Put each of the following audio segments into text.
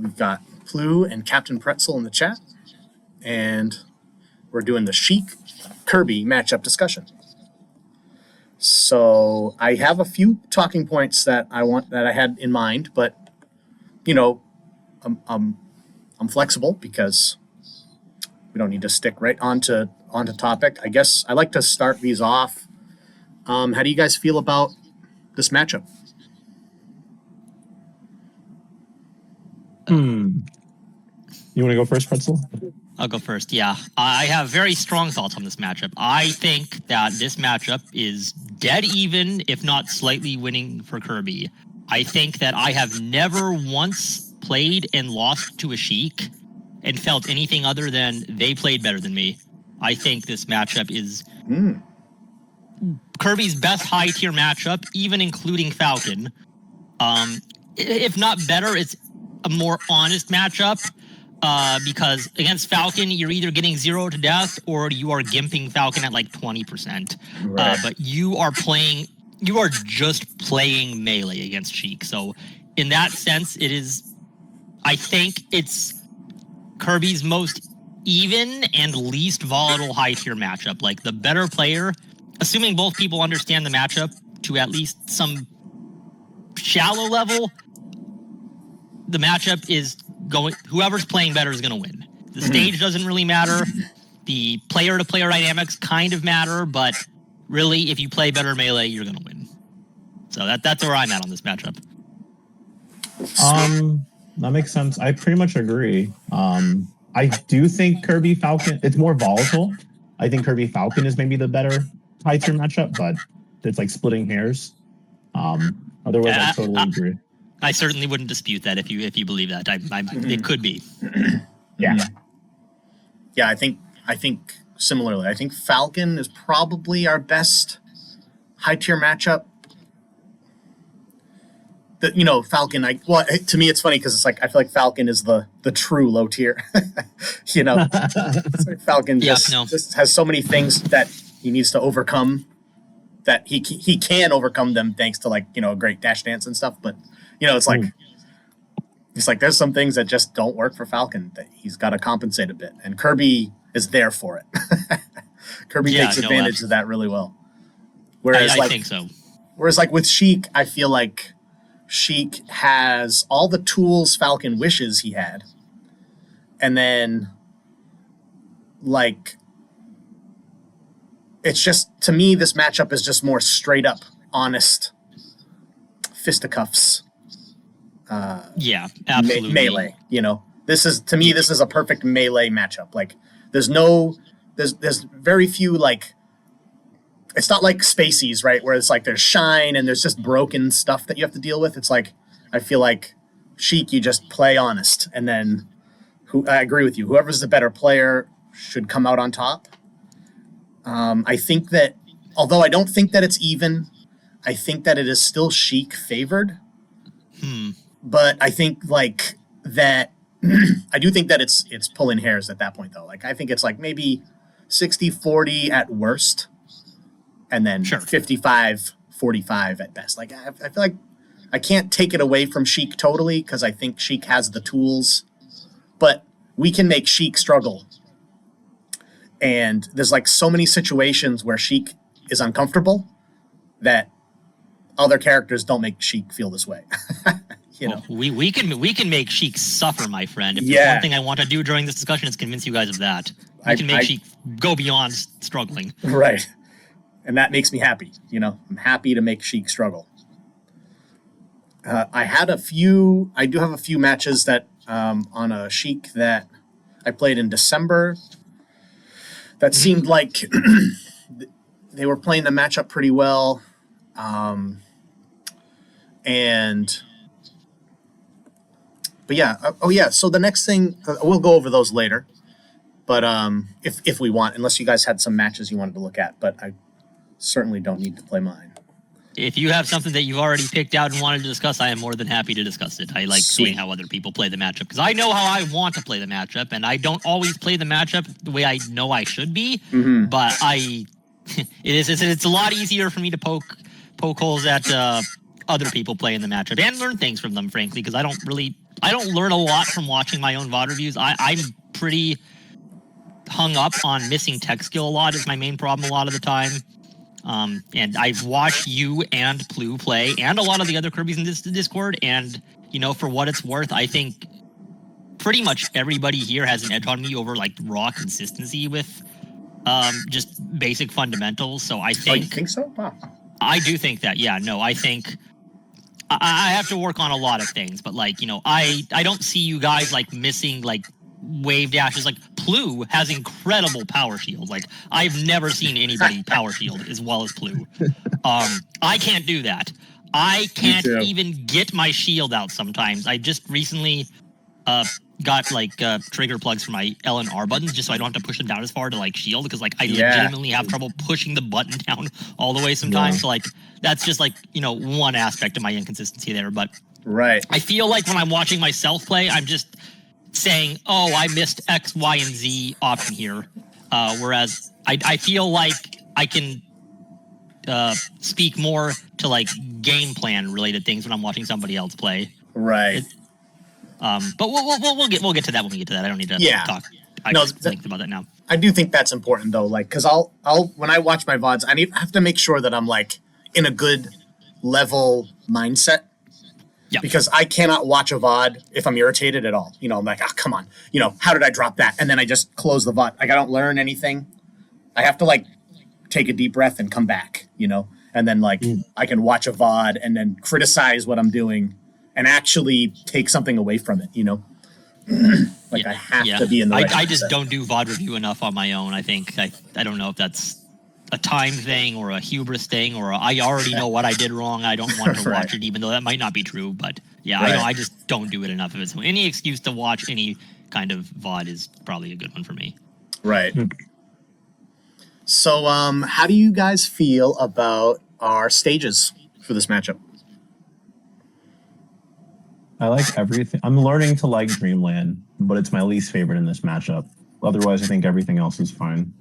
we've got Plue and Captain Pretzel in the chat, and we're doing the Sheik Kirby matchup discussion. So I have a few talking points that I had in mind, but you know, I'm flexible because we don't need to stick right onto topic. I guess I like to start these off. How do you guys feel about this matchup? You want to go first, Pretzel? I'll go first, yeah. I have very strong thoughts on this matchup. I think that this matchup is dead even, if not slightly winning for Kirby. I think that I have never once played and lost to a Sheik and felt anything other than they played better than me. I think this matchup is Kirby's best high-tier matchup, even including Falcon. If not better, it's a more honest matchup. Because against Falcon, you're either getting 0 to death or you are gimping Falcon at like 20%. Right. But you are just playing melee against Sheik. So in that sense, I think it's Kirby's most even and least volatile high tier matchup. Like the better player, assuming both people understand the matchup to at least some shallow level, the matchup is whoever's playing better is going to win. The stage doesn't really matter. The player-to-player dynamics kind of matter, but really, if you play better melee, you're going to win. So that's where I'm at on this matchup. That makes sense. I pretty much agree. I do think Kirby Falcon, it's more volatile. I think Kirby Falcon is maybe the better high-tier matchup, but it's like splitting hairs. Otherwise, I totally agree. I certainly wouldn't dispute that if you believe that. It could be. Yeah. I think similarly. I think Falcon is probably our best high tier matchup. Falcon. To me, it's funny because it's like I feel like Falcon is the true low tier. It's like Falcon just has so many things that he needs to overcome. That he can overcome them thanks to a great dash dance and stuff, but. It's like there's some things that just don't work for Falcon that he's got to compensate a bit, and Kirby is there for it. Kirby takes advantage of that really well. Whereas I think so. Whereas with Sheik, I feel like Sheik has all the tools Falcon wishes he had, and then it's just, to me, this matchup is just more straight up honest fisticuffs. Yeah, absolutely. Melee, this is a perfect melee matchup. Like there's very few, it's not like Spaceys, right? Where it's like there's shine and there's just broken stuff that you have to deal with. It's like, I feel like Sheik, you just play honest. And then I agree with you. Whoever's the better player should come out on top. I think that, although I don't think that it's even, I think that it is still Sheik favored. But I think that I do think that it's pulling hairs at that point though. I think it's maybe 60-40 at worst, and then 55-45 at best. I feel like I can't take it away from Sheik totally because I think Sheik has the tools, but we can make Sheik struggle. And there's so many situations where Sheik is uncomfortable that other characters don't make Sheik feel this way. We can make Sheik suffer, my friend. If there's one thing I want to do during this discussion is convince you guys of that. We can make Sheik go beyond struggling. Right. And that makes me happy. I'm happy to make Sheik struggle. I do have a few matches that on a Sheik that I played in December that seemed like they were playing the matchup pretty well. So the next thing, we'll go over those later, but if we want, unless you guys had some matches you wanted to look at, but I certainly don't need to play mine. If you have something that you've already picked out and wanted to discuss, I am more than happy to discuss it. I like seeing how other people play the matchup, because I know how I want to play the matchup, and I don't always play the matchup the way I know I should be, but it's a lot easier for me to poke holes at other people playing the matchup and learn things from them, frankly, because I don't really I don't learn a lot from watching my own VOD reviews. I'm pretty hung up on missing tech skill a lot is my main problem a lot of the time. And I've watched you and Plue play and a lot of the other Kirby's in this Discord. And, for what it's worth, I think pretty much everybody here has an edge on me over like raw consistency with just basic fundamentals. So I think... Oh, you think so? Wow. I do think that, yeah. No, I think I have to work on a lot of things. But like, I don't see you guys like missing like wave dashes. Like Plue has incredible power shield. Like I've never seen anybody power shield as well as Plue. I can't do that. I can't even get my shield out sometimes. I just recently got like trigger plugs for my L and R buttons just so I don't have to push them down as far to like shield because like I legitimately have trouble pushing the button down all the way sometimes. So like that's just like one aspect of my inconsistency there. But I feel like when I'm watching myself play, I'm just saying, oh, I missed X, Y, and Z option here. Whereas I feel like I can speak more to like game plan related things when I'm watching somebody else play. Right. But we'll get to that when we get to that. I don't need to talk about that now. I do think that's important though, like because I'll when I watch my VODs, I have to make sure that I'm like in a good level mindset. Yeah. Because I cannot watch a VOD if I'm irritated at all. I'm like, oh, come on. How did I drop that? And then I just close the VOD. Like, I don't learn anything. I have to, like, take a deep breath and come back, And then, like, I can watch a VOD and then criticize what I'm doing and actually take something away from it, Like, I have to be in the right I just don't do VOD review enough on my own, I think. I don't know if that's a time thing or a hubris thing or I already know what I did wrong. I don't want to watch it, even though that might not be true. But yeah, I know I just don't do it enough of it. So any excuse to watch any kind of VOD is probably a good one for me. Right. So how do you guys feel about our stages for this matchup? I like everything. I'm learning to like Dreamland, but it's my least favorite in this matchup. Otherwise, I think everything else is fine.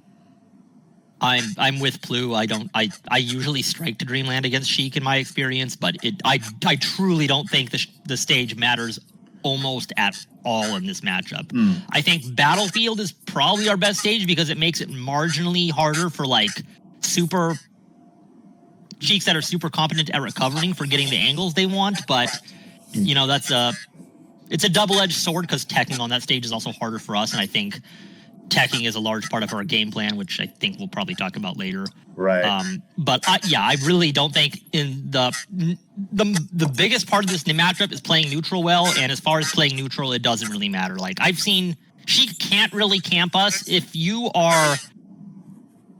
I'm with Plue. I usually strike to Dreamland against Sheik in my experience, but I truly don't think the stage matters almost at all in this matchup. I think Battlefield is probably our best stage because it makes it marginally harder for like super Sheiks that are super competent at recovering for getting the angles they want, but it's a double-edged sword because teching on that stage is also harder for us, and I think teching is a large part of our game plan, which I think we'll probably talk about later. Right. But I really don't think in the biggest part of this matchup is playing neutral well, and as far as playing neutral, it doesn't really matter. Like I've seen, Sheik can't really camp us if you are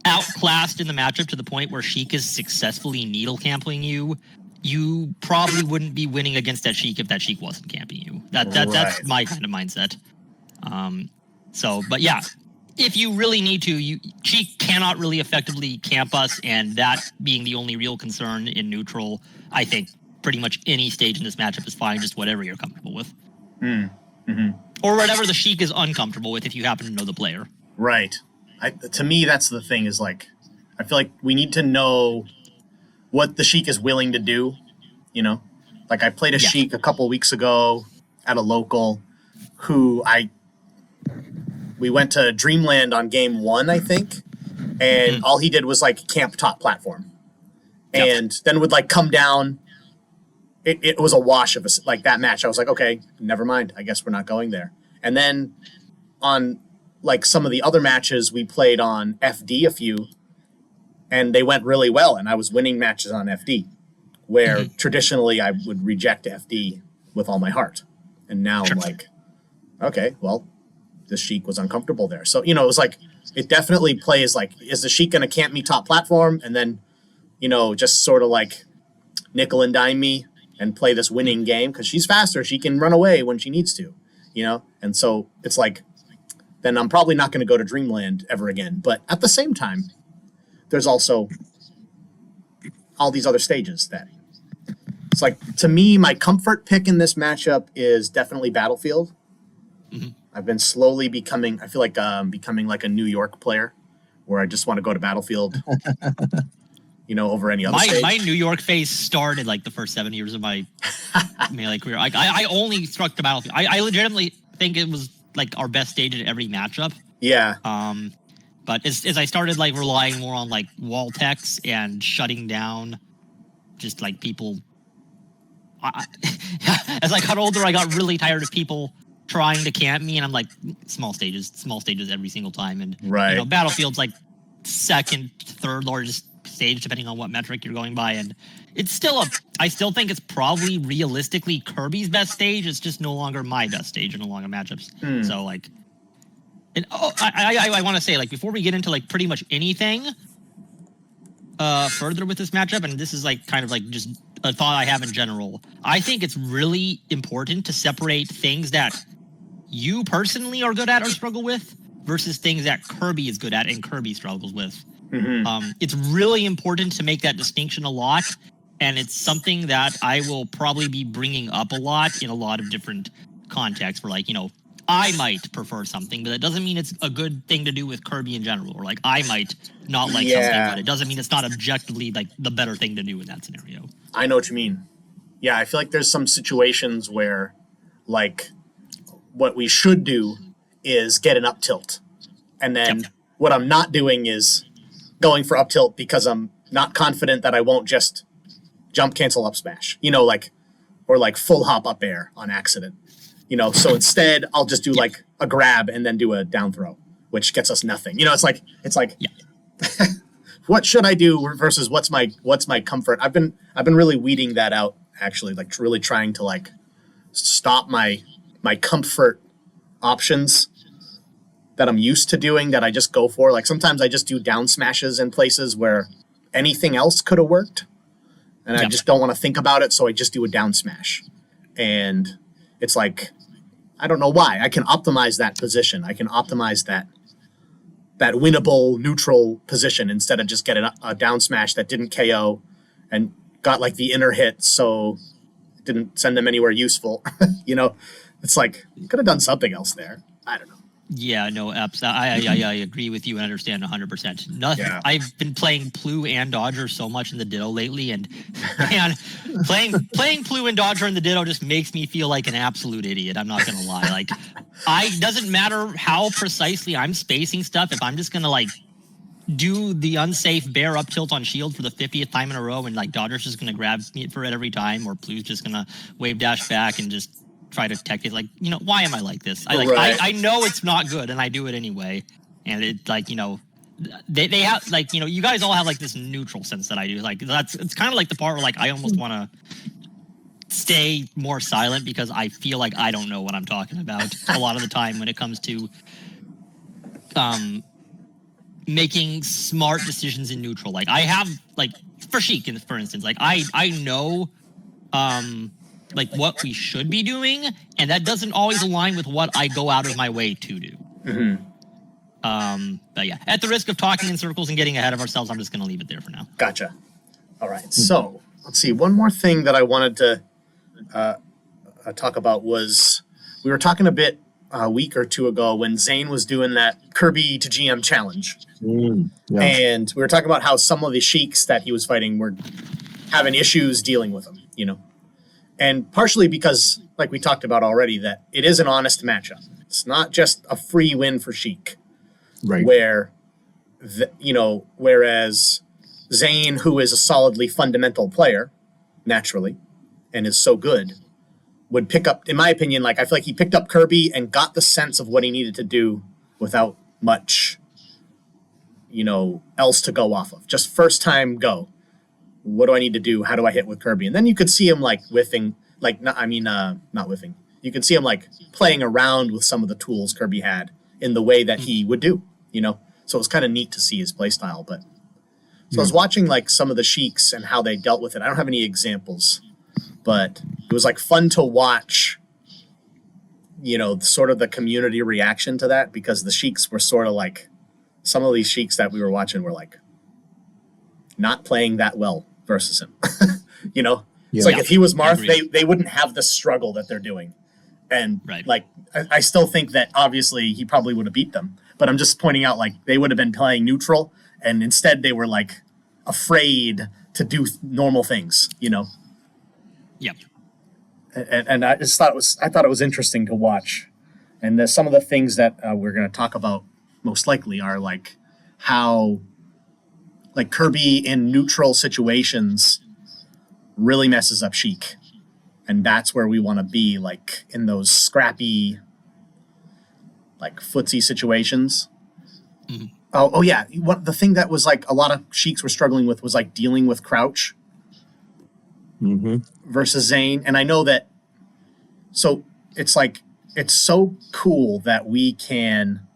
outclassed in the matchup to the point where Sheik is successfully needle camping you. You probably wouldn't be winning against that Sheik if that Sheik wasn't camping you. That's my kind of mindset. But yeah, if you really need to, Sheik cannot really effectively camp us, and that being the only real concern in neutral, I think pretty much any stage in this matchup is fine, just whatever you're comfortable with. Or whatever the Sheik is uncomfortable with if you happen to know the player. Right. To me, that's the thing is like, I feel like we need to know what the Sheik is willing to do, Like I played a Sheik a couple weeks ago at a local who we went to Dreamland on game 1, I think, and all he did was like camp top platform, and then would like come down. It was a wash of like that match. I was like, okay, never mind. I guess we're not going there. And then on like some of the other matches we played on FD a few, and they went really well, and I was winning matches on FD, where traditionally I would reject FD with all my heart, and now I'm like, okay, well. The Sheik was uncomfortable there. So, it was like, it definitely plays like, is the Sheik going to camp me top platform and then, just sort of like nickel and dime me and play this winning game? Because she's faster. She can run away when she needs to, And so it's like, then I'm probably not going to go to Dreamland ever again. But at the same time, there's also all these other stages that it's like, to me, my comfort pick in this matchup is definitely Battlefield. I've been slowly becoming, I feel like becoming like a New York player where I just want to go to Battlefield. over any other my stage. my New York phase started like the first 7 years of my Melee career. I only struck the battlefield. I legitimately think it was like our best stage in every matchup. Yeah. But as I started like relying more on like wall techs and shutting down just like people, as I got older, I got really tired of people trying to camp me, and I'm like, small stages every single time. And Right. Battlefield's like second, third largest stage depending on what metric you're going by, and it's still I still think it's probably realistically Kirby's best stage. It's just no longer my best stage in a lot of matchups. So like, and I want to say, like, before we get into like pretty much anything further with this matchup, and this is like kind of like just a thought I have in general, I think it's really important to separate things that you personally are good at or struggle with versus things that Kirby is good at and Kirby struggles with. It's really important to make that distinction a lot, and it's something that I will probably be bringing up a lot in a lot of different contexts where, like, I might prefer something, but that doesn't mean it's a good thing to do with Kirby in general, or like I might not like something, but it doesn't mean it's not objectively like the better thing to do in that scenario. I know what you mean. Yeah, I feel like there's some situations where, like, what we should do is get an up tilt, and then what I'm not doing is going for up tilt because I'm not confident that I won't just jump cancel up smash, or like full hop up air on accident. So instead I'll just do like a grab and then do a down throw, which gets us nothing. It's like what should I do versus what's my comfort? I've been really weeding that out, actually, like really trying to like stop my comfort options that I'm used to doing that I just go for. Like sometimes I just do down smashes in places where anything else could have worked, and I just don't want to think about it, so I just do a down smash. And it's like, I don't know why. I can optimize that position. I can optimize that winnable neutral position instead of just getting a down smash that didn't KO and got like the inner hit, so it didn't send them anywhere useful. It's like, you could have done something else there. I don't know. Yeah, no, I agree with you and understand 100%. Nothing. Yeah. I've been playing Plue and Dodger so much in the Ditto lately, and man, playing Plue and Dodger in the Ditto just makes me feel like an absolute idiot. I'm not gonna lie. Like, doesn't matter how precisely I'm spacing stuff. If I'm just gonna like do the unsafe bear up tilt on shield for the 50th time in a row, and like Dodger's just gonna grab me for it every time, or Plue's just gonna wave dash back and just try to tech it, like, why am I like this? I know it's not good, and I do it anyway. And it, like, they have, like, you guys all have like this neutral sense that I do. Like, it's kind of like the part where like I almost want to stay more silent because I feel like I don't know what I'm talking about a lot of the time when it comes to making smart decisions in neutral. Like, I have, like, for Sheik, for instance, like I know like what we should be doing, and that doesn't always align with what I go out of my way to do. But yeah, at the risk of talking in circles and getting ahead of ourselves, I'm just going to leave it there for now. Gotcha. All right. So let's see. One more thing that I wanted to talk about was, we were talking a bit a week or two ago when Zain was doing that Kirby to GM challenge. And we were talking about how some of the sheiks that he was fighting were having issues dealing with him, And partially because, like we talked about already, that it is an honest matchup. It's not just a free win for Sheik. Right. Whereas Zain, who is a solidly fundamental player, naturally, and is so good, would pick up, in my opinion, like, I feel like he picked up Kirby and got the sense of what he needed to do without much, else to go off of. Just first time go. What do I need to do? How do I hit with Kirby? And then you could see him like whiffing, not whiffing. You could see him like playing around with some of the tools Kirby had in the way that he would do, So it was kind of neat to see his play style. But so I was watching like some of the sheiks and how they dealt with it. I don't have any examples, but it was like fun to watch, sort of the community reaction to that, because the sheiks were sort of like, some of these sheiks that we were watching were like not playing that well versus him. It's like if he was Marth, they wouldn't have the struggle that they're doing. And like, I still think that obviously he probably would have beat them, but I'm just pointing out, like, they would have been playing neutral, and instead they were like afraid to do normal things, you know. Yep. And I just thought it was interesting to watch. And some of the things that we're going to talk about most likely are like how like Kirby in neutral situations really messes up Sheik. And that's where we want to be, like in those scrappy, like footsie situations. Mm-hmm. Oh yeah. The thing that was like a lot of Sheiks were struggling with was like dealing with crouch versus Zain. And I know that, so it's like, it's so cool that we can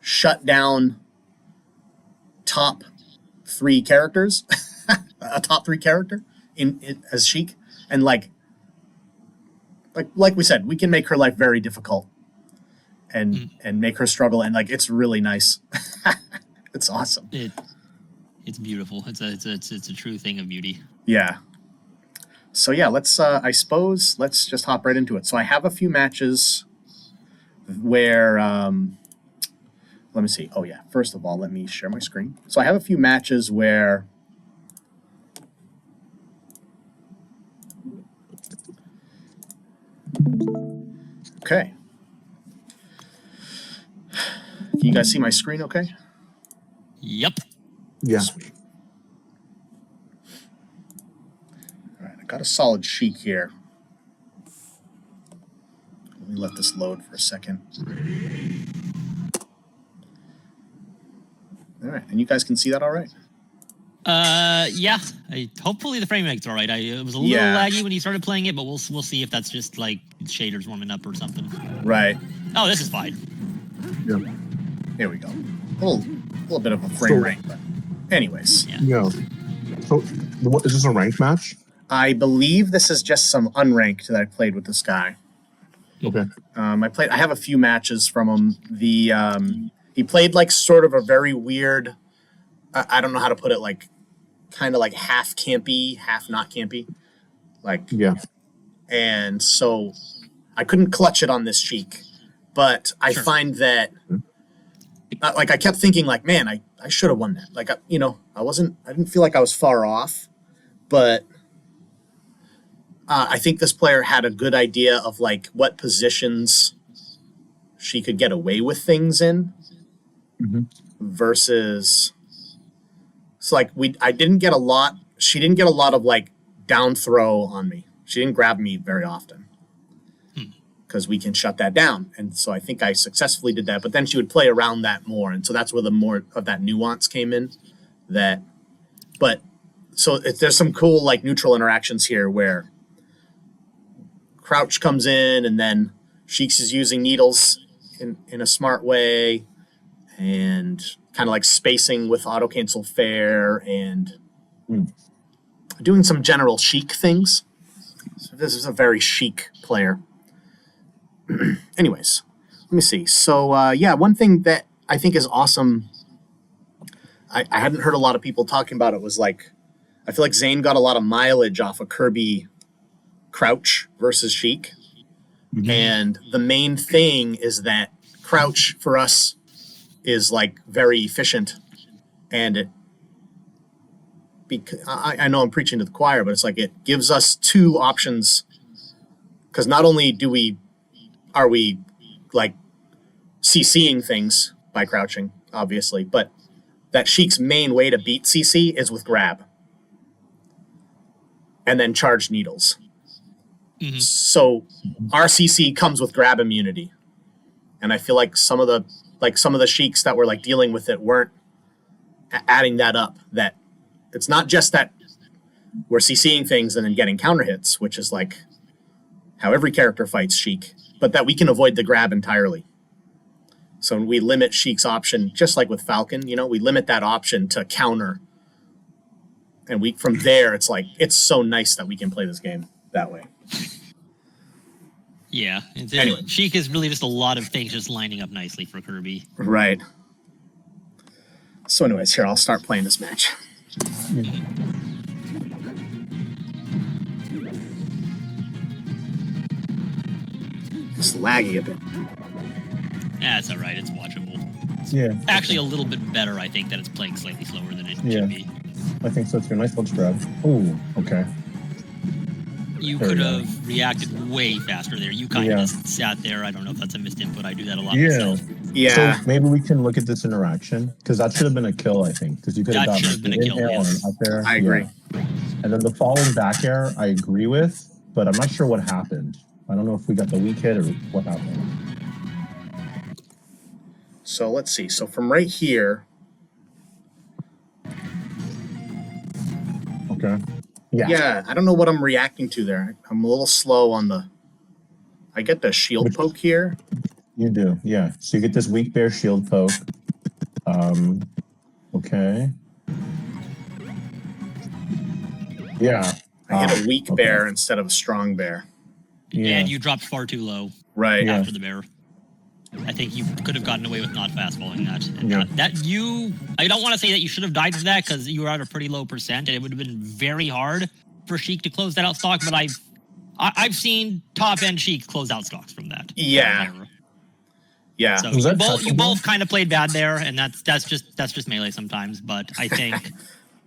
shut down top 3 characters, a top 3 character in as Sheik. And like we said, we can make her life very difficult and make her struggle. And like, it's really nice. It's awesome. It's beautiful. It's a true thing of beauty. Yeah. So yeah, let's just hop right into it. So I have a few matches where, let me see. Oh yeah. First of all, let me share my screen. So I have a few matches where okay. Can you guys see my screen okay? Yep. Yeah. Sweet. All right, I got a solid Sheik here. Let me let this load for a second. All right, and you guys can see that all right? Yeah. Hopefully the frame rate's all right. It was a little laggy when you started playing it, but we'll see if that's just like shaders warming up or something. Right. Oh, this is fine. Yeah. Here we go. A little bit of a frame rate, but anyways. Yeah. So, what is this, a ranked match? I believe this is just some unranked that I played with this guy. Okay. I have a few matches from him. He played like sort of a very weird, I don't know how to put it, like kind of like half campy, half not campy. Like, yeah. And so I couldn't clutch it on this Sheik, but I find that like I kept thinking like, man, I should have won that. Like, I didn't feel like I was far off, but I think this player had a good idea of like what positions she could get away with things in versus, so like she didn't get a lot of like down throw on me. She didn't grab me very often because we can shut that down. And so I think I successfully did that, but then she would play around that more. And so that's where the more of that nuance came in so there's some cool like neutral interactions here where crouch comes in and then Sheiks is using needles in a smart way and kind of like spacing with auto cancel fair and doing some general Sheik things. So this is a very Sheik player. Anyways, let me see. So one thing that I think is awesome, I hadn't heard a lot of people talking about it, was like, I feel like Zain got a lot of mileage off of Kirby crouch versus Sheik. And the main thing is that crouch for us is like very efficient, and I know I'm preaching to the choir, but it's like it gives us 2 options, because not only are we like CCing things by crouching, obviously, but that Sheik's main way to beat CC is with grab and then charge needles. So our CC comes with grab immunity, and I feel like some of the Sheiks that were like dealing with it weren't adding that up. That it's not just that we're CCing things and then getting counter hits, which is like how every character fights Sheik, but that we can avoid the grab entirely. So we limit Sheik's option, just like with Falcon, we limit that option to counter. And from there, it's like, it's so nice that we can play this game that way. Yeah. Anyway. Sheik is really just a lot of things just lining up nicely for Kirby. Right. So anyways, here, I'll start playing this match. It's laggy a bit. That's all right. It's watchable. Yeah. Actually, a little bit better, I think, that it's playing slightly slower than it should be. I think so too. Nice little grab. Oh, okay. You There could we go. have reacted way faster there. You kind of just sat there. I don't know if that's a missed input. I do that a lot Yeah. myself. Yeah. So maybe we can look at this interaction because that should have been a kill, I think, because you could have That gotten should have been an a kill, inhale yes. and up there. I agree. Yeah. And then the falling back air, I agree with, but I'm not sure what happened. I don't know if we got the weak hit or what happened. So let's see. So from right here, Okay. Yeah. yeah, I don't know what I'm reacting to there. I'm a little slow on the. I get the shield poke here. You do, yeah. So you get this weak bear shield poke. Okay. Yeah. I hit a weak bear instead of a strong bear. Yeah. And you dropped far too low Right. Yeah. after the bear. I think you could have gotten away with not fast falling that. And Yeah. I don't want to say that you should have died to that because you were at a pretty low percent and it would have been very hard for Sheik to close that out stock, but I've seen top end Sheik close out stocks from that. Yeah. Yeah. So Was that you touchable? both kind of played bad there, and that's just melee sometimes. But I think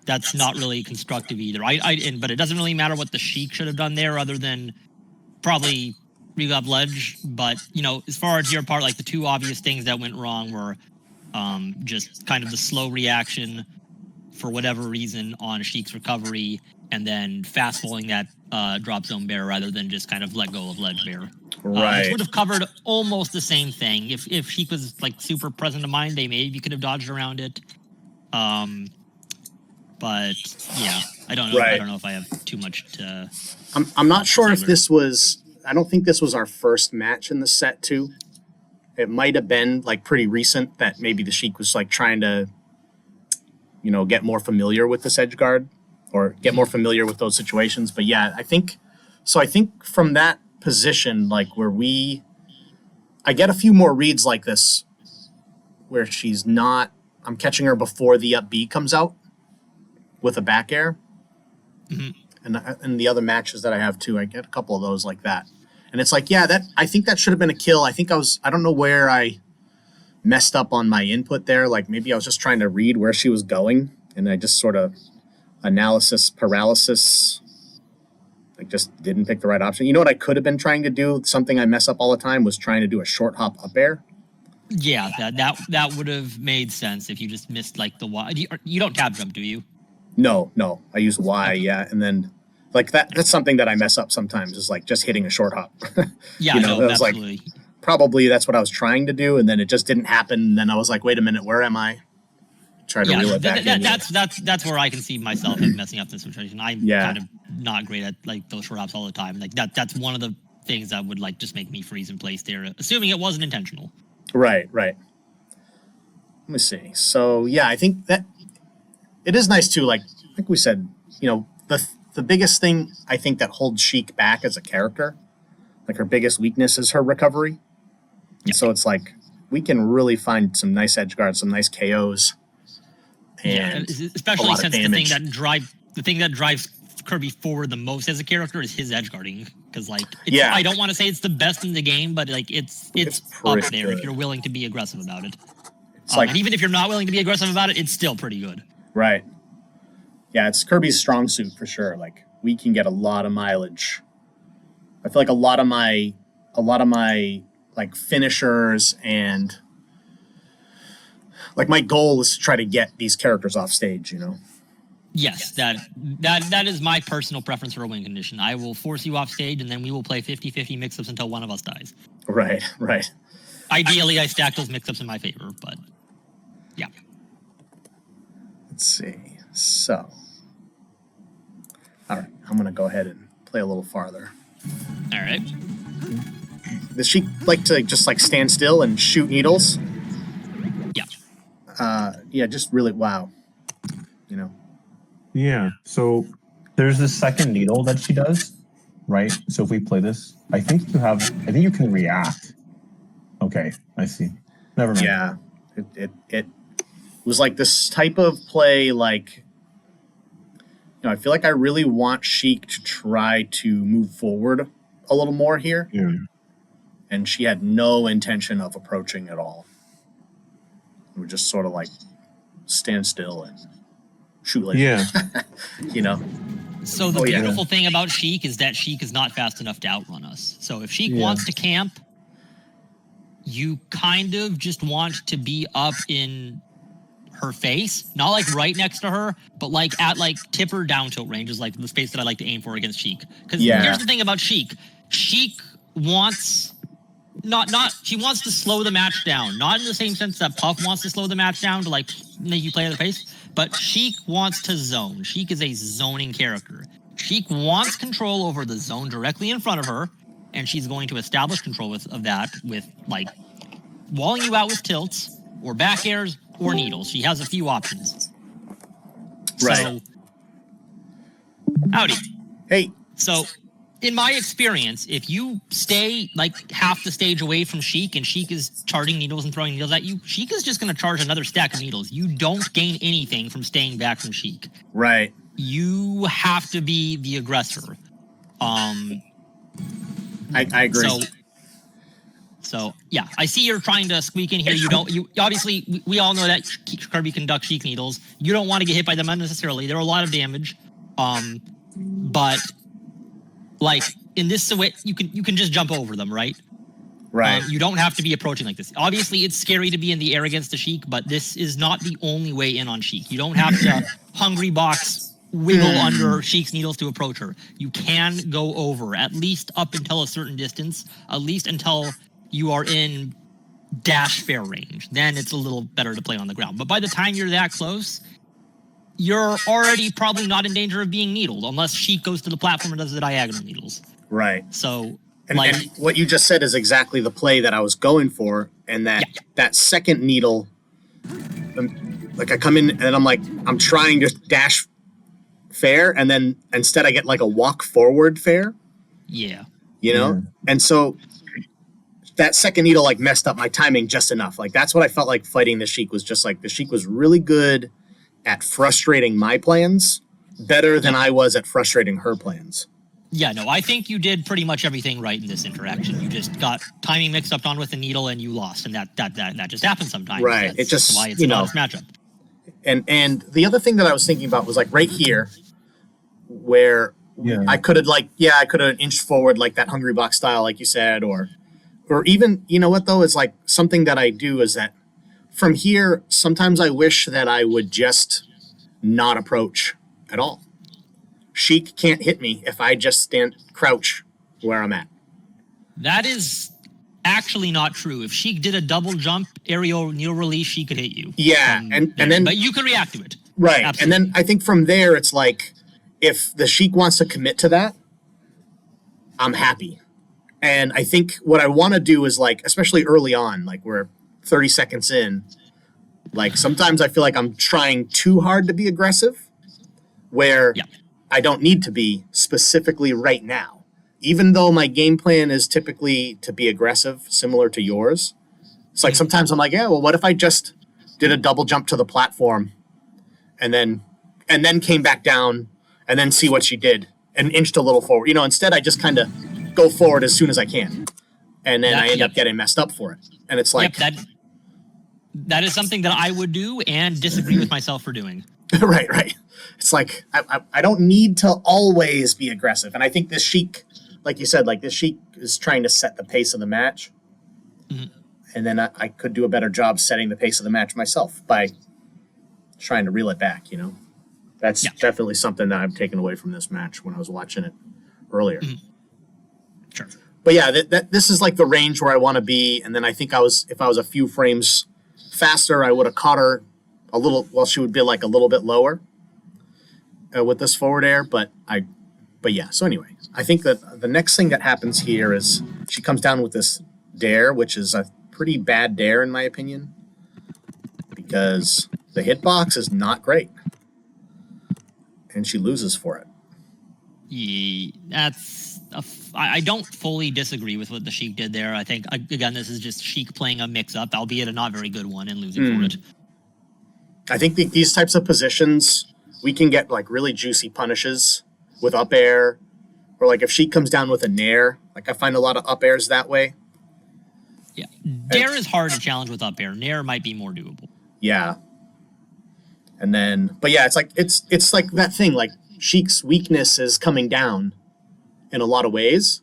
that's not really constructive either. But it doesn't really matter what the Sheik should have done there, other than probably regrab ledge. But as far as your part, like the two obvious things that went wrong were just kind of the slow reaction for whatever reason on Sheik's recovery, and then fast falling that drop zone bear rather than just kind of let go of ledge bear. Right. Which would have covered almost the same thing. If Sheik was like super present of mind, they maybe could have dodged around it. But yeah, I don't know. Right. I don't know if I have too much to. I'm not sure if this was. I don't think this was our first match in the set too. It might have been like pretty recent that maybe the Sheik was like trying to, get more familiar with this edge guard or get more familiar with those situations. But yeah, I think from that position, like where I get a few more reads like this where she's not, I'm catching her before the up B comes out with a back air. Mm-hmm. And the other matches that I have too, I get a couple of those like that. And it's like, yeah, I think that should have been a kill. I don't know where I messed up on my input there. Like maybe I was just trying to read where she was going and I just sort of analysis paralysis, like just didn't pick the right option. You know what I could have been trying to do? Something I mess up all the time was trying to do a short hop up air. Yeah, that would have made sense if you just missed like the Y. You don't tab jump, do you? No, I use Y, yeah, and then like that's something that I mess up sometimes is like just hitting a short hop. Yeah, that was absolutely. like probably that's what I was trying to do, and then it just didn't happen. And then I was like, wait a minute, where am I? Try to reel it back in. That's where I can see myself messing up this situation. I'm kind of not great at like those short hops all the time. Like that's one of the things that would like just make me freeze in place there, assuming it wasn't intentional. Right. Let me see. So yeah, I think that it is nice too. Like we said, the biggest thing I think that holds Sheik back as a character, like her biggest weakness is her recovery. And so it's like we can really find some nice edge guards, some nice KOs. And especially since the thing that drives Kirby forward the most as a character is his edge guarding. Because I don't want to say it's the best in the game, but like it's up there if you're willing to be aggressive about it. And even if you're not willing to be aggressive about it, it's still pretty good. Right. Yeah, it's Kirby's strong suit for sure. Like we can get a lot of mileage. I feel like a lot of my like finishers and like my goal is to try to get these characters off stage, Yes, that is my personal preference for a win condition. I will force you off stage, and then we will play 50-50 mix-ups until one of us dies. Right. Ideally, I stack those mix-ups in my favor, but yeah. Let's see. So, all right, I'm going to go ahead and play a little farther. All right. Does she like to just like stand still and shoot needles? Yeah. Yeah, just really, wow. Yeah. So there's this second needle that she does, right? So if we play this, I think you can react. Okay, I see. Never mind. Yeah. It was like this type of play, like, I feel like I really want Sheik to try to move forward a little more here. Yeah. And she had no intention of approaching at all. We just sort of like stand still and shoot like Yeah. you know. So the Oh, yeah. beautiful thing about Sheik is that Sheik is not fast enough to outrun us. So if Sheik Yeah. wants to camp, you kind of just want to be up in her face, not like right next to her, but like at like tip or down tilt range is like the space that I like to aim for against Sheik. Because here's the thing about Sheik. Sheik wants she wants to slow the match down, not in the same sense that Puff wants to slow the match down to like make you play at the pace, but Sheik wants to zone. Sheik is a zoning character. Sheik wants control over the zone directly in front of her, and she's going to establish control of that with like walling you out with tilts or back airs or needles. She has a few options. Right. So, howdy. Hey. So, in my experience, if you stay like half the stage away from Sheik and Sheik is charging needles and throwing needles at you, Sheik is just going to charge another stack of needles. You don't gain anything from staying back from Sheik. Right. You have to be the aggressor. I agree. So yeah, I see you're trying to squeak in here. You obviously, we all know that Kirby can duck Sheik needles. You don't want to get hit by them unnecessarily. They're a lot of damage. But like in this way, you can just jump over them, right? Right. You don't have to be approaching like this. Obviously, it's scary to be in the air against the Sheik, but this is not the only way in on Sheik. You don't have to hungry box wiggle under Sheik's needles to approach her. You can go over, at least up until a certain distance, at least until you are in dash fair range. Then it's a little better to play on the ground. But by the time you're that close, you're already probably not in danger of being needled, unless Sheik goes to the platform and does the diagonal needles. Right. So, and what you just said is exactly the play that I was going for, and that second needle, like I come in and I'm like, I'm trying to dash fair, and then instead I get like a walk forward fair. Yeah. You know? And so that second needle like messed up my timing just enough. Like that's what I felt like fighting the Sheik was just like the Sheik was really good at frustrating my plans better than I was at frustrating her plans. Yeah, no, I think you did pretty much everything right in this interaction. You just got timing mixed up on with the needle and you lost, and that just happens sometimes. Right. That's it just why it's an honest matchup. And the other thing that I was thinking about was like right here where I could have inched forward like that hungry box style, like you said, or even, you know what though, is like something that I do is that from here, sometimes I wish that I would just not approach at all. Sheik can't hit me if I just crouch where I'm at. That is actually not true. If Sheik did a double jump aerial needle release, she could hit you. Yeah, and then but you can react to it. Right. Absolutely. And then I think from there it's like if the Sheik wants to commit to that, I'm happy. And I think what I want to do is like, especially early on, like we're 30 seconds in, like sometimes I feel like I'm trying too hard to be aggressive where I don't need to be specifically right now. Even though my game plan is typically to be aggressive, similar to yours. It's like sometimes I'm like, yeah, well, what if I just did a double jump to the platform and then came back down and then see what she did and inched a little forward. You know, instead I just kind of go forward as soon as I can. And then I end up getting messed up for it. And it's like... that is something that I would do and disagree with myself for doing. Right. It's like, I don't need to always be aggressive. And I think this Sheik, like you said, like this Sheik is trying to set the pace of the match. Mm-hmm. And then I could do a better job setting the pace of the match myself by trying to reel it back, you know? That's definitely something that I've taken away from this match when I was watching it earlier. Mm-hmm. Sure. But yeah, this is like the range where I want to be. And then I think if I was a few frames faster, I would have caught her a little, well, she would be like a little bit lower with this forward air. But yeah, so anyway, I think that the next thing that happens here is she comes down with this dare, which is a pretty bad dare in my opinion, because the hitbox is not great. And she loses for it. Yeah, I don't fully disagree with what the Sheik did there. I think, again, this is just Sheik playing a mix-up, albeit a not very good one, and losing for it. I think these types of positions, we can get like really juicy punishes with up air, or like if Sheik comes down with a nair, like I find a lot of up airs that way. Yeah, dare is hard to challenge with up air. Nair might be more doable. Yeah. And then, but yeah, it's like that thing. Like Sheik's weakness is coming down in a lot of ways.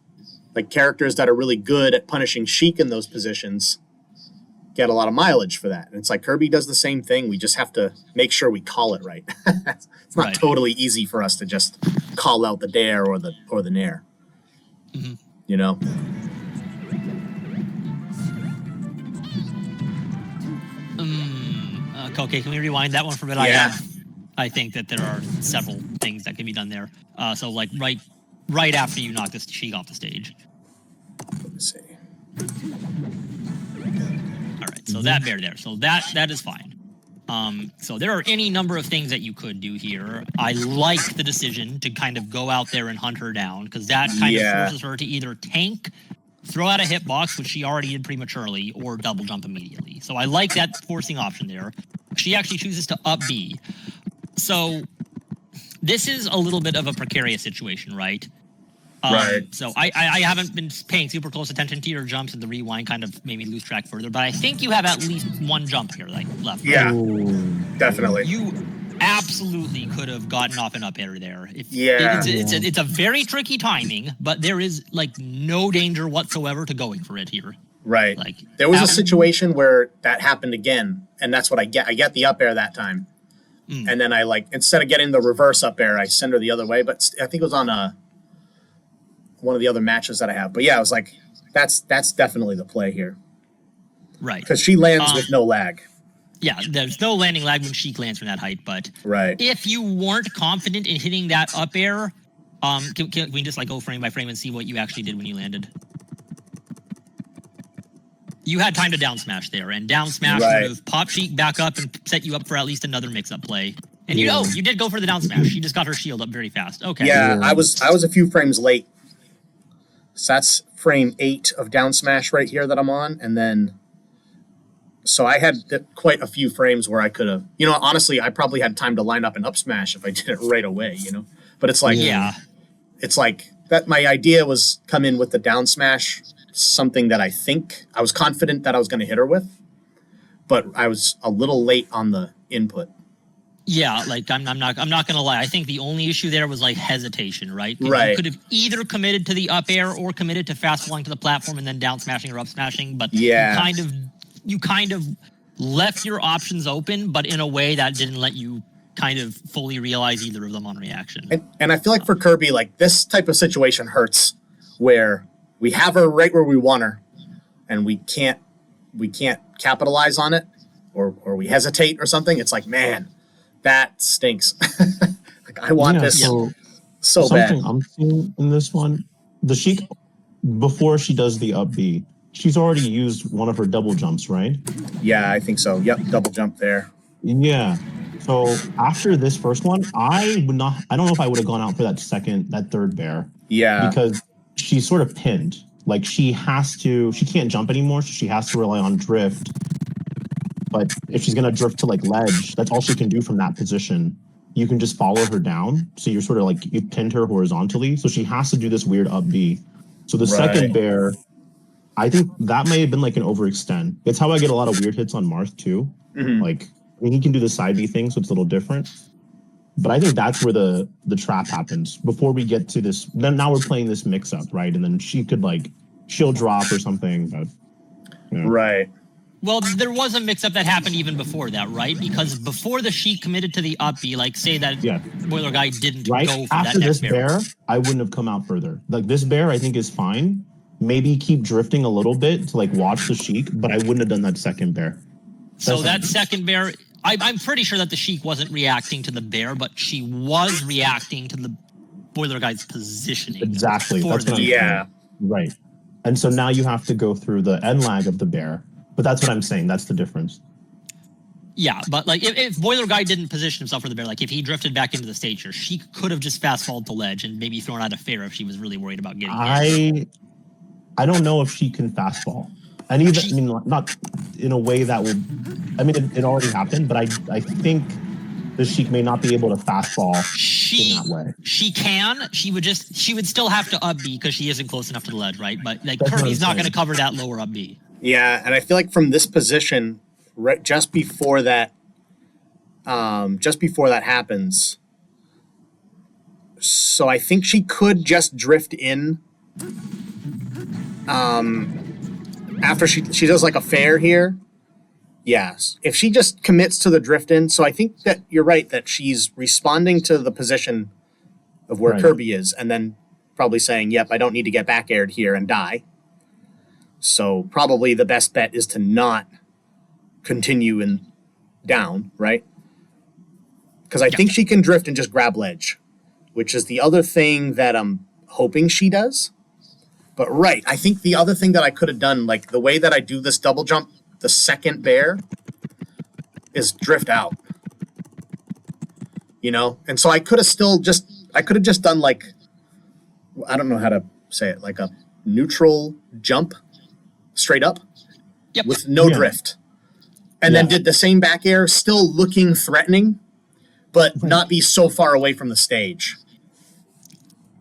Like characters that are really good at punishing Sheik in those positions get a lot of mileage for that. And it's like Kirby does the same thing. We just have to make sure we call it right. It's not totally easy for us to just call out the dare or the nair. Mm-hmm. You know? Okay, can we rewind that one for a bit? Yeah. I think that there are several things that can be done there. So like right after you knock this Sheik off the stage. Let me see. All right, so that bear there. So that is fine. So there are any number of things that you could do here. I like the decision to kind of go out there and hunt her down, because that kind of forces her to either tank, throw out a hitbox, which she already did prematurely, or double jump immediately. So I like that forcing option there. She actually chooses to up B. So this is a little bit of a precarious situation, right? Right. So I haven't been paying super close attention to your jumps, and the rewind kind of made me lose track further. But I think you have at least one jump here, like left. Yeah, Ooh. definitely. You absolutely could have gotten off an up air there. Yeah. It's a very tricky timing, but there is like no danger whatsoever to going for it here. Right. Like there was a situation where that happened again, and that's what I get. I get the up air that time, and then I instead of getting the reverse up air, I send her the other way. But I think it was on one of the other matches that I have. But yeah, I was like, that's definitely the play here, right? Because she lands with no lag. Yeah, there's no landing lag when Sheik lands from that height. But if you weren't confident in hitting that up air, can we just go frame by frame and see what you actually did when you landed? You had time to down smash there, and down smash would have popped Sheik back up and set you up for at least another mix-up play. And you did go for the down smash. She just got her shield up very fast. Okay. Yeah, I was a few frames late. So that's frame 8 of down smash right here that I'm on, and then so I had quite a few frames where I could have, honestly, I probably had time to line up an up smash if I did it right away, But it's like, it's like that. My idea was come in with the down smash, something that I think I was confident that I was going to hit her with, but I was a little late on the input. Yeah, I'm not gonna lie. I think the only issue there was hesitation, right? Right. You could have either committed to the up air or committed to fast falling to the platform and then down smashing or up smashing, but you kind of left your options open, but in a way that didn't let you kind of fully realize either of them on reaction. And I feel like for Kirby, this type of situation hurts, where we have her right where we want her, and we can't capitalize on it, or we hesitate or something. It's like, man, that stinks. I want this so bad. Something I'm seeing in this one, the Sheik, before she does the up B, she's already used one of her double jumps, right? Yeah, I think so. Yep, double jump there. Yeah. So after this first one, I don't know if I would have gone out for that third bear. Yeah. Because she's sort of pinned. She can't jump anymore, so she has to rely on drift. But if she's going to drift to ledge, that's all she can do from that position. You can just follow her down. So you're sort of you pinned her horizontally. So she has to do this weird up B. So the second bear, I think that may have been an overextend. It's how I get a lot of weird hits on Marth too. Mm-hmm. He can do the side B thing, so it's a little different. But I think that's where the trap happens before we get to this. Then now we're playing this mix up, right? And then she could shield drop or something. But, Right. Well, there was a mix-up that happened even before that, right? Because before the Sheik committed to the up B, say that Boiler Guy didn't go for after that next this bear, I wouldn't have come out further. This bear, I think, is fine. Maybe keep drifting a little bit to watch the Sheik, but I wouldn't have done that second bear. That second bear, I'm pretty sure that the Sheik wasn't reacting to the bear, but she was reacting to the Boiler Guy's positioning. Exactly. That's what I'm saying. Right. And so now you have to go through the end lag of the bear. But that's what I'm saying. That's the difference. Yeah, but if Boiler Guy didn't position himself for the bear, if he drifted back into the stage here, she could have just fast falled to ledge and maybe thrown out a fair if she was really worried about getting I don't know if she can fast fall. And even not in a way that will. It already happened, but I think the Sheik may not be able to fast fall in that way. She can. She would still have to up B because she isn't close enough to the ledge, right? But Kirby's not going to cover that lower up B. Yeah, and I feel from this position, right just before that just before that happens. So I think she could just drift in after she does like a fair here. Yes. If she just commits to the drift in, so I think that you're right that she's responding to the position of where Kirby is and then probably saying, yep, I don't need to get back aired here and die. So probably the best bet is to not continue in down, right? Because I think she can drift and just grab ledge, which is the other thing that I'm hoping she does. But right, I think the other thing that I could have done, like the way that I do this double jump, the second bear, is drift out. You know? And so I could have just done like, I don't know how to say it, like a neutral jump straight up with no drift. And then did the same back air, still looking threatening, but not be so far away from the stage.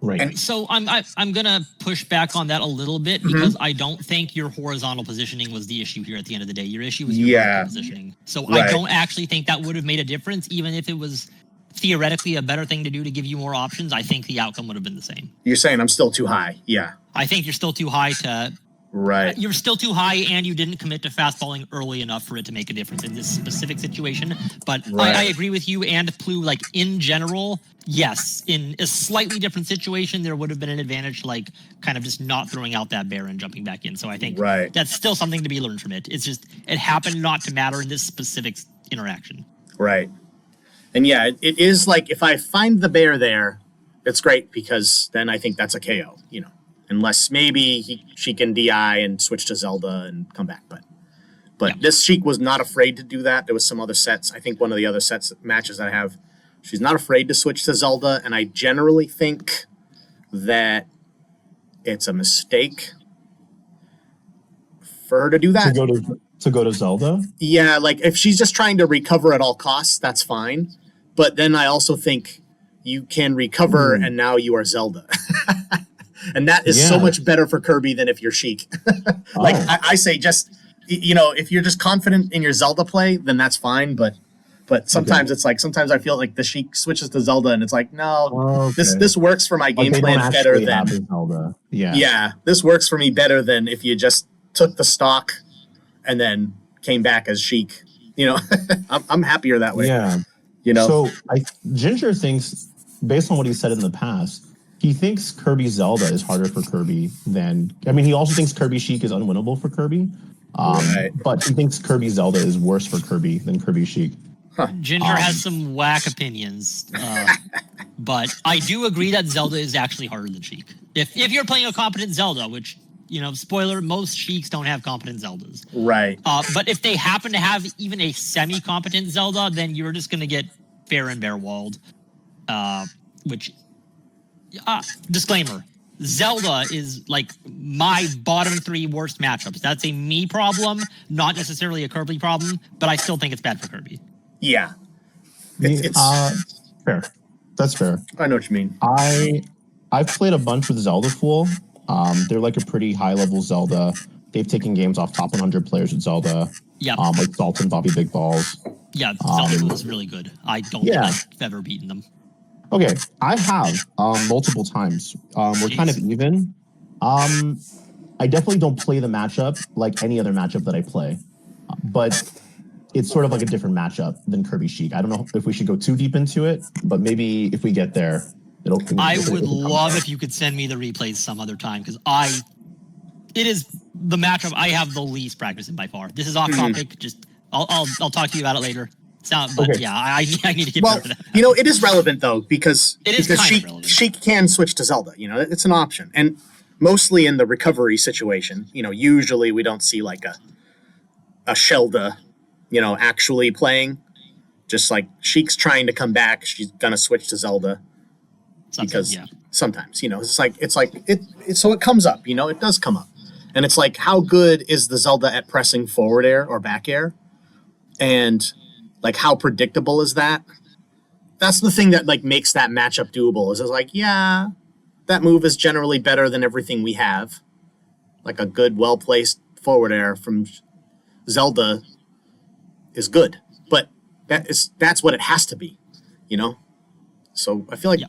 Right. And so I'm gonna push back on that a little bit because I don't think your horizontal positioning was the issue here at the end of the day. Your issue was your vertical positioning. So I don't actually think that would have made a difference, even if it was theoretically a better thing to do to give you more options. I think the outcome would have been the same. You're saying I'm still too high. Yeah. I think you're still too high to. Right. You're still too high, and you didn't commit to fastballing early enough for it to make a difference in this specific situation. But I agree with you and Plue, like, in general, yes. In a slightly different situation, there would have been an advantage, like, kind of just not throwing out that bear and jumping back in. So I think that's still something to be learned from it. It's just, it happened not to matter in this specific interaction. Right. And yeah, it is like, if I find the bear there, it's great because then I think that's a KO, you know. Unless maybe she can DI and switch to Zelda and come back. But this Sheik was not afraid to do that. There was some other sets. I think one of the other matches that I have, she's not afraid to switch to Zelda. And I generally think that it's a mistake for her to do that. To go to Zelda? Yeah, like if she's just trying to recover at all costs, that's fine. But then I also think you can recover and now you are Zelda. And that is so much better for Kirby than if you're Sheik. Like I say, just, you know, if you're just confident in your Zelda play, then that's fine. But sometimes it's like, sometimes I feel like the Sheik switches to Zelda and it's like, no, this works for my game plan better than Zelda. Yeah, this works for me better than if you just took the stock and then came back as Sheik. You know, I'm happier that way. Yeah. You know, so Ginger thinks, based on what he said in the past, he thinks Kirby Zelda is harder for Kirby than... I mean, he also thinks Kirby Sheik is unwinnable for Kirby. But he thinks Kirby Zelda is worse for Kirby than Kirby Sheik. Ginger has some whack opinions. But I do agree that Zelda is actually harder than Sheik. If you're playing a competent Zelda, which, you know, spoiler, most Sheiks don't have competent Zeldas. Right. But if they happen to have even a semi-competent Zelda, then you're just going to get fair and bare walled. Which... disclaimer, Zelda is like my bottom 3 worst matchups. That's a me problem, not necessarily a Kirby problem, but I still think it's bad for Kirby. Yeah. It's fair. That's fair. I know what you mean. I've played a bunch with Zelda Fool. They're like a pretty high level Zelda. They've taken games off top 100 players with Zelda. Yeah. Like Salt and Bobby Big Balls. Yeah, Zelda Fool is really good. I don't think I've ever beaten them. Okay, I have multiple times. We're kind of even. I definitely don't play the matchup like any other matchup that I play, but it's sort of like a different matchup than Kirby Sheik. I don't know if we should go too deep into it, but maybe if we get there, I would love if you could send me the replays some other time because it is the matchup I have the least practice in by far. This is off topic. Just I'll talk to you about it later. I need to get better at that. You know, it is relevant though because relevant. Sheik can switch to Zelda. You know, it's an option, and mostly in the recovery situation. You know, usually we don't see like a Shelda, you know, actually playing. Just like Sheik's trying to come back, she's gonna switch to Zelda. Sometimes, you know, it's like so it comes up. You know, it does come up, and it's like, how good is the Zelda at pressing forward air or back air, and like, how predictable is that? That's the thing that, like, makes that matchup doable. Is it's like, yeah, that move is generally better than everything we have. Like, a good, well-placed forward air from Zelda is good. But that's what it has to be, you know? So I feel like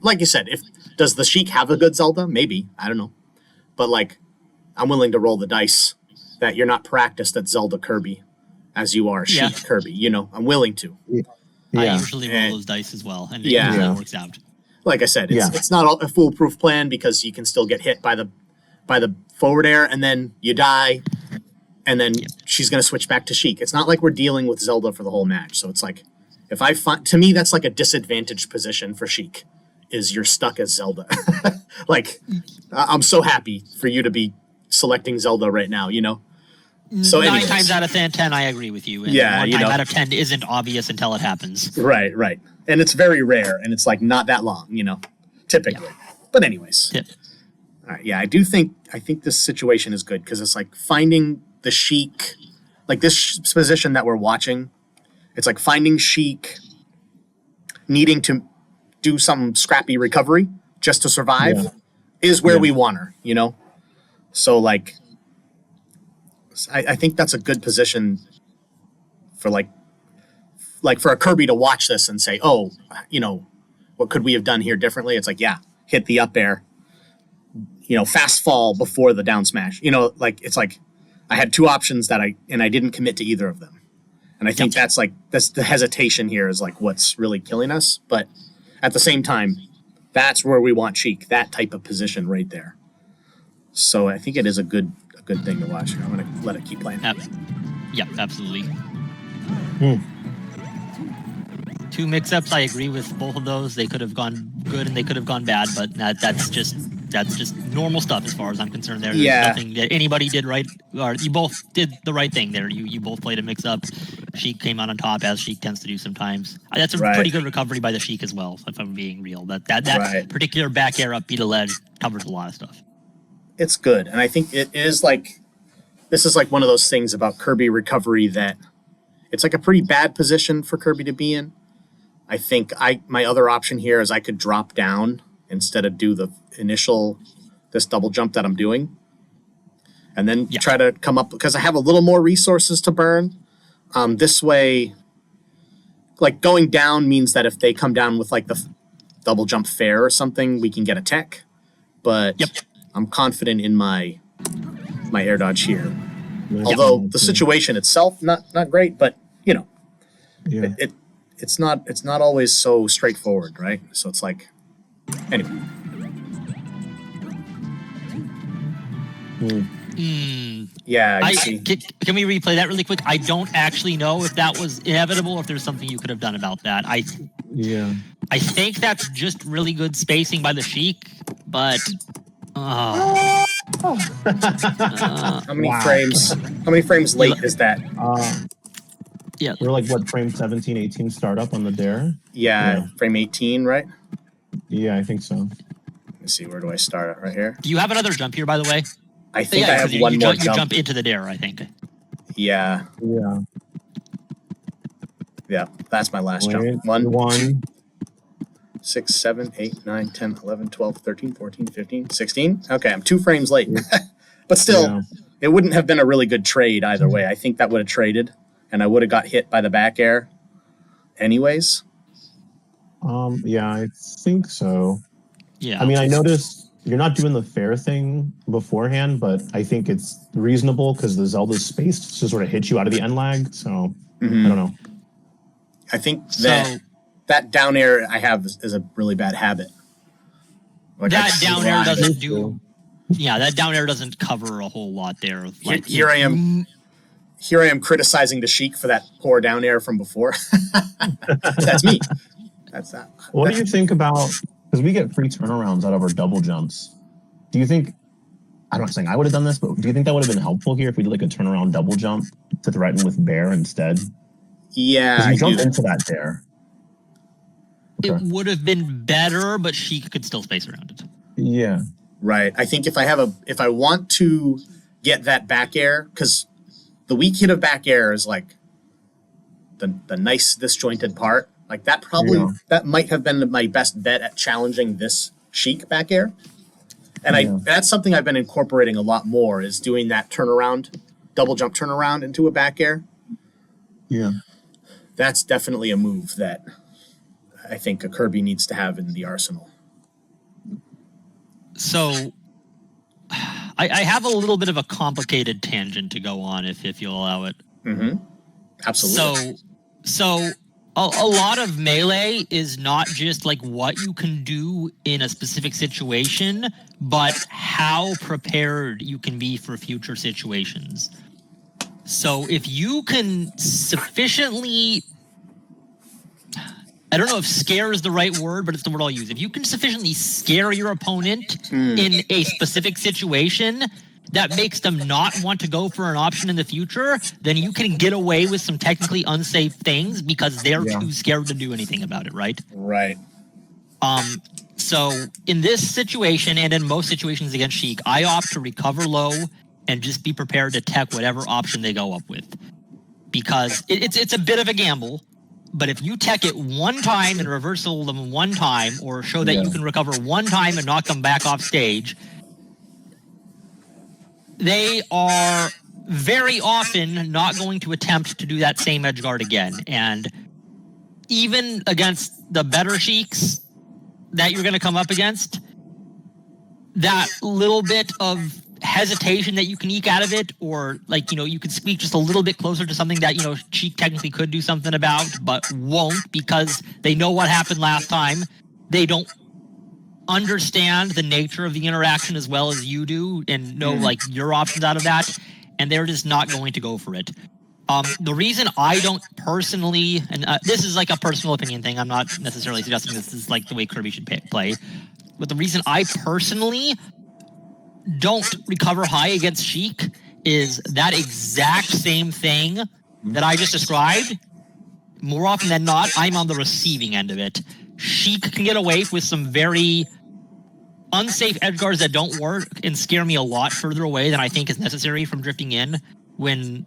like you said, does the Sheik have a good Zelda? Maybe, I don't know. But like, I'm willing to roll the dice that you're not practiced at Zelda Kirby as you are Sheik Kirby, you know? I'm willing to. I usually roll those dice as well, and it usually works out. Like I said, it's not a foolproof plan because you can still get hit by the forward air and then you die, and then she's going to switch back to Sheik. It's not like we're dealing with Zelda for the whole match. So it's like, to me, that's like a disadvantaged position for Sheik, is you're stuck as Zelda. Like, I'm so happy for you to be selecting Zelda right now, you know? So 9 times out of 10, I agree with you. And 1 time out of 10 isn't obvious until it happens. Right. And it's very rare, and it's like not that long, you know, typically. But anyways. All right, I think this situation is good because it's like finding the Sheik, like this position that we're watching. It's like finding Sheik, needing to do some scrappy recovery just to survive is where we want her, you know? So like, I think that's a good position for like for a Kirby to watch this and say, oh, you know, what could we have done here differently? It's like, hit the up air, you know, fast fall before the down smash. You know, like, it's like I had 2 options that I didn't commit to either of them. And I think that's the hesitation here is like what's really killing us. But at the same time, that's where we want Sheik, that type of position right there. So I think it is a good thing to watch. I'm going to let it keep playing. Yep, absolutely. 2 mix-ups, I agree with both of those. They could have gone good and they could have gone bad, but that's just normal stuff as far as I'm concerned. There's nothing that anybody did right, or you both did the right thing there. You both played a mix-up. Sheik came out on top, as Sheik tends to do sometimes. That's a pretty good recovery by the Sheik as well, if I'm being real. That particular back air up beat a ledge covers a lot of stuff. It's good, and I think it is like, this is like one of those things about Kirby recovery that it's like a pretty bad position for Kirby to be in. I think my other option here is I could drop down instead of do this double jump that I'm doing, and then try to come up, because I have a little more resources to burn. This way, like, going down means that if they come down with like the double jump fair or something, we can get a tech. But I'm confident in my air dodge here. Although the situation itself not great, but you know, it's not always so straightforward, right? So it's like, anyway. Yeah, you see. Can we replay that really quick? I don't actually know if that was inevitable or if there's something you could have done about that. I think that's just really good spacing by the Sheik, but how many frames late is that? We're like, what, frame 17, 18 startup on the dare? Yeah, frame 18, right? Yeah, I think so. Let me see, where do I start at? Right here? Do you have another jump here, by the way? I think I have one more jump. You jump into the dare, I think. Yeah, that's my last jump. 1, 6, 7, 8, 9, 10, 11, 12, 13, 14, 15, 16. Okay, I'm 2 frames late. But still, it wouldn't have been a really good trade either way. I think that would have traded, and I would have got hit by the back air anyways. I think so. Yeah. I mean, I noticed you're not doing the fair thing beforehand, but I think it's reasonable because the Zelda's spaced to sort of hit you out of the end lag. So I don't know. I think that down air I have is a really bad habit. Like, that down air doesn't do. Yeah, that down air doesn't cover a whole lot there. Like, here I am criticizing the Sheik for that poor down air from before. That's me. That's that. What do you think about, because we get free turnarounds out of our double jumps. Do you think, I'm not saying I would have done this, but do you think that would have been helpful here if we did like a turnaround double jump to threaten with bear instead? Yeah, you jumped into that there. It would have been better, but she could still space around it. Yeah. Right. I think if I want to get that back air, because the weak hit of back air is like the nice disjointed part. Like that that might have been my best bet at challenging this Sheik back air. And that's something I've been incorporating a lot more, is doing that turnaround, double jump turnaround into a back air. Yeah. that's definitely a move that I think a Kirby needs to have in the arsenal. So I have a little bit of a complicated tangent to go on if you'll allow it. Mm-hmm. Absolutely. So a lot of melee is not just like what you can do in a specific situation, but how prepared you can be for future situations. So if you can sufficiently, I don't know if scare is the right word, but it's the word I'll use. If you can sufficiently scare your opponent in a specific situation that makes them not want to go for an option in the future, then you can get away with some technically unsafe things because they're too scared to do anything about it, right? Right. So in this situation and in most situations against Sheik, I opt to recover low and just be prepared to tech whatever option they go up with. Because it's a bit of a gamble, but if you tech it one time and reversal them one time, or show that you can recover one time and knock them back off stage, they are very often not going to attempt to do that same edge guard again. And even against the better Sheiks that you're going to come up against, that little bit of hesitation that you can eke out of it, or like, you could squeak just a little bit closer to something that, Sheik technically could do something about, but won't because they know what happened last time. They don't understand the nature of the interaction as well as you do and know like your options out of that, and they're just not going to go for it. The reason I don't personally, and this is like a personal opinion thing, I'm not necessarily suggesting this is like the way Kirby should play, but the reason I personally don't recover high against Sheik is that exact same thing that I just described. More often than not, I'm on the receiving end of it. Sheik can get away with some very unsafe edge guards that don't work and scare me a lot further away than I think is necessary from drifting in, when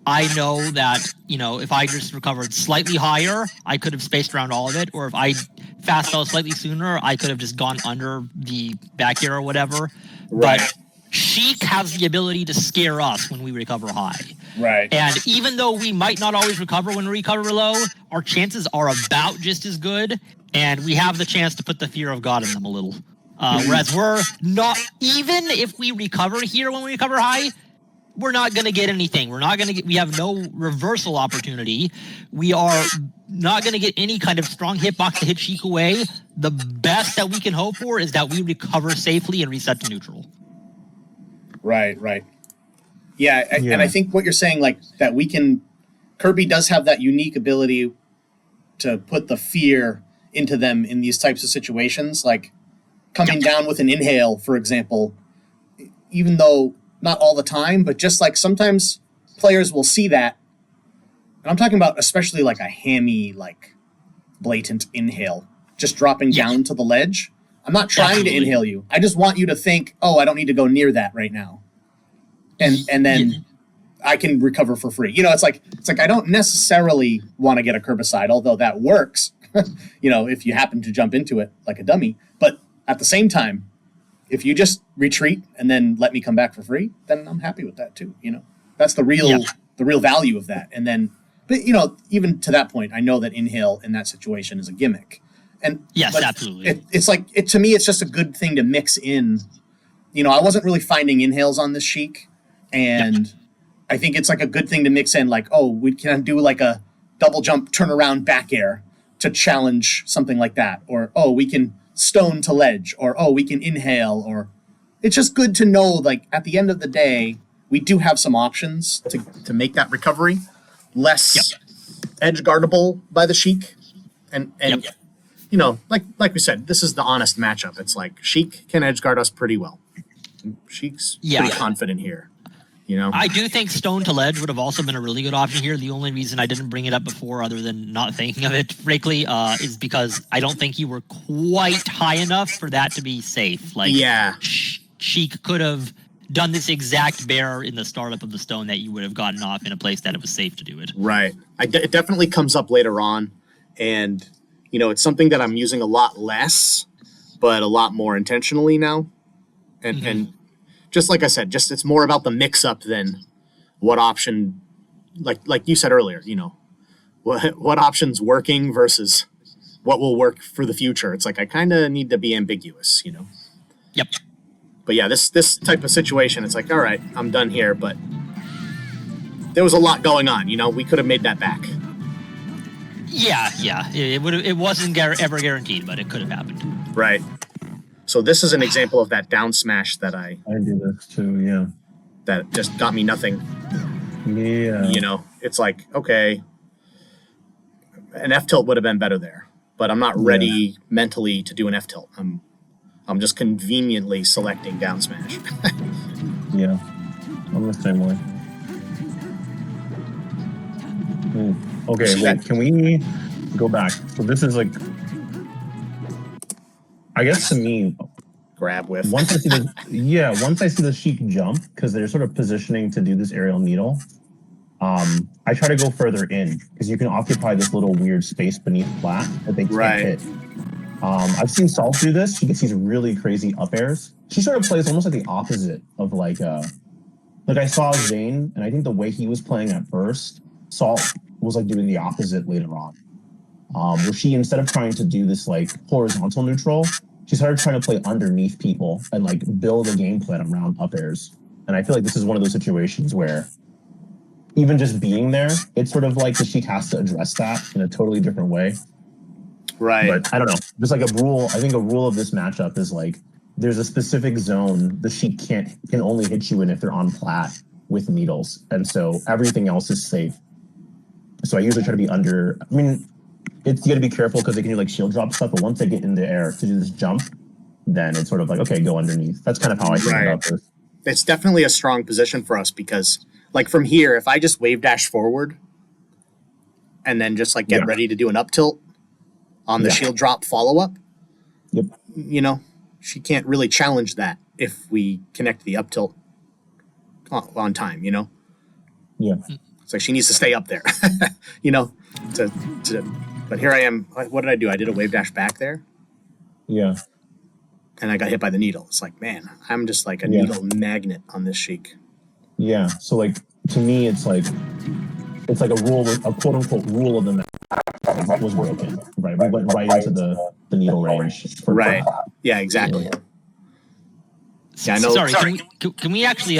I know that, if I just recovered slightly higher, I could have spaced around all of it, or if I fast fell slightly sooner, I could have just gone under the back air or whatever. Right. But Sheik has the ability to scare us when we recover high. Right. And even though we might not always recover when we recover low, our chances are about just as good, and we have the chance to put the fear of God in them a little. Whereas we're not, even if we recover here when we recover high, we're not going to get anything. We have no reversal opportunity. We are not going to get any kind of strong hitbox to hit Sheik away. The best that we can hope for is that we recover safely and reset to neutral. Right. Yeah, and I think what you're saying, like, that Kirby does have that unique ability to put the fear into them in these types of situations, like coming down with an inhale, for example, even though not all the time, but just like sometimes players will see that. And I'm talking about especially like a hammy, like blatant inhale, just dropping down to the ledge. I'm not trying to inhale you. I just want you to think, oh, I don't need to go near that right now. And then I can recover for free. It's like I don't necessarily want to get a Kerbicide, although that works, if you happen to jump into it like a dummy. But at the same time, if you just retreat and then let me come back for free, then I'm happy with that too. That's the real value of that. And then, but even to that point, I know that inhale in that situation is a gimmick. And yes, absolutely. It's like to me, it's just a good thing to mix in. I wasn't really finding inhales on this Sheik, and I think it's like a good thing to mix in. Like, oh, we can do like a double jump turnaround back air to challenge something like that, or oh, we can stone to ledge, or oh, we can inhale, or it's just good to know, like, at the end of the day, we do have some options to make that recovery less edge guardable by the Sheik. And like we said, this is the honest matchup. It's like Sheik can edge guard us pretty well. Sheik's pretty confident here. I do think stone to ledge would have also been a really good option here. The only reason I didn't bring it up before, other than not thinking of it, frankly, is because I don't think you were quite high enough for that to be safe. Like, Sheik could have done this exact bear in the startup of the stone that you would have gotten off in a place that it was safe to do it. Right. It definitely comes up later on, and it's something that I'm using a lot less, but a lot more intentionally now, and just like I said, it's more about the mix-up than what option, like you said earlier, what option's working versus what will work for the future. It's like I kind of need to be ambiguous, you know. Yep. But yeah, this type of situation, it's like, all right, I'm done here, but there was a lot going on, you know. We could have made that back. Yeah. It wasn't ever guaranteed, but it could have happened. Right. So this is an example of that down smash that I do this too, yeah. That just got me nothing. Yeah. You know, it's like, okay, an F tilt would have been better there, but I'm not ready mentally to do an F tilt. I'm just conveniently selecting down smash. Yeah, I'm the same way. Okay, wait, can we go back? So this is like, I guess to me, grab with. Once I see the Sheik jump, because they're sort of positioning to do this aerial needle, I try to go further in because you can occupy this little weird space beneath flat that they can't hit. I've seen Salt do this. She gets these really crazy up airs. She sort of plays almost like the opposite of like I saw Zain, and I think the way he was playing at first, Salt was like doing the opposite later on. Where she, instead of trying to do this like horizontal neutral, she started trying to play underneath people and like build a game plan around up airs. And I feel like this is one of those situations where even just being there, it's sort of like the Sheik has to address that in a totally different way. Right. But I don't know. Just like a rule, I think a rule of this matchup is like there's a specific zone the Sheik can only hit you in if they're on plat with needles. And so everything else is safe. So I usually try to be under. I mean, you got to be careful because they can do like shield drop stuff, but once they get in the air to do this jump, then it's sort of like, okay, go underneath. That's kind of how I think about this. It's definitely a strong position for us because, like, from here, if I just wave dash forward and then just like get ready to do an up tilt on the shield drop follow up, you know, she can't really challenge that if we connect the up tilt on time, you know? Yeah. It's like she needs to stay up there, you know, but here I am. What did I do? I did a wave dash back there. Yeah. And I got hit by the needle. It's like, man, I'm just like a needle magnet on this Sheik. Yeah. So like to me, it's like a rule, a quote unquote rule of the match was broken. Right. We went right into the needle range. Right. Yeah. Exactly. Yeah. I know. Sorry. Can we actually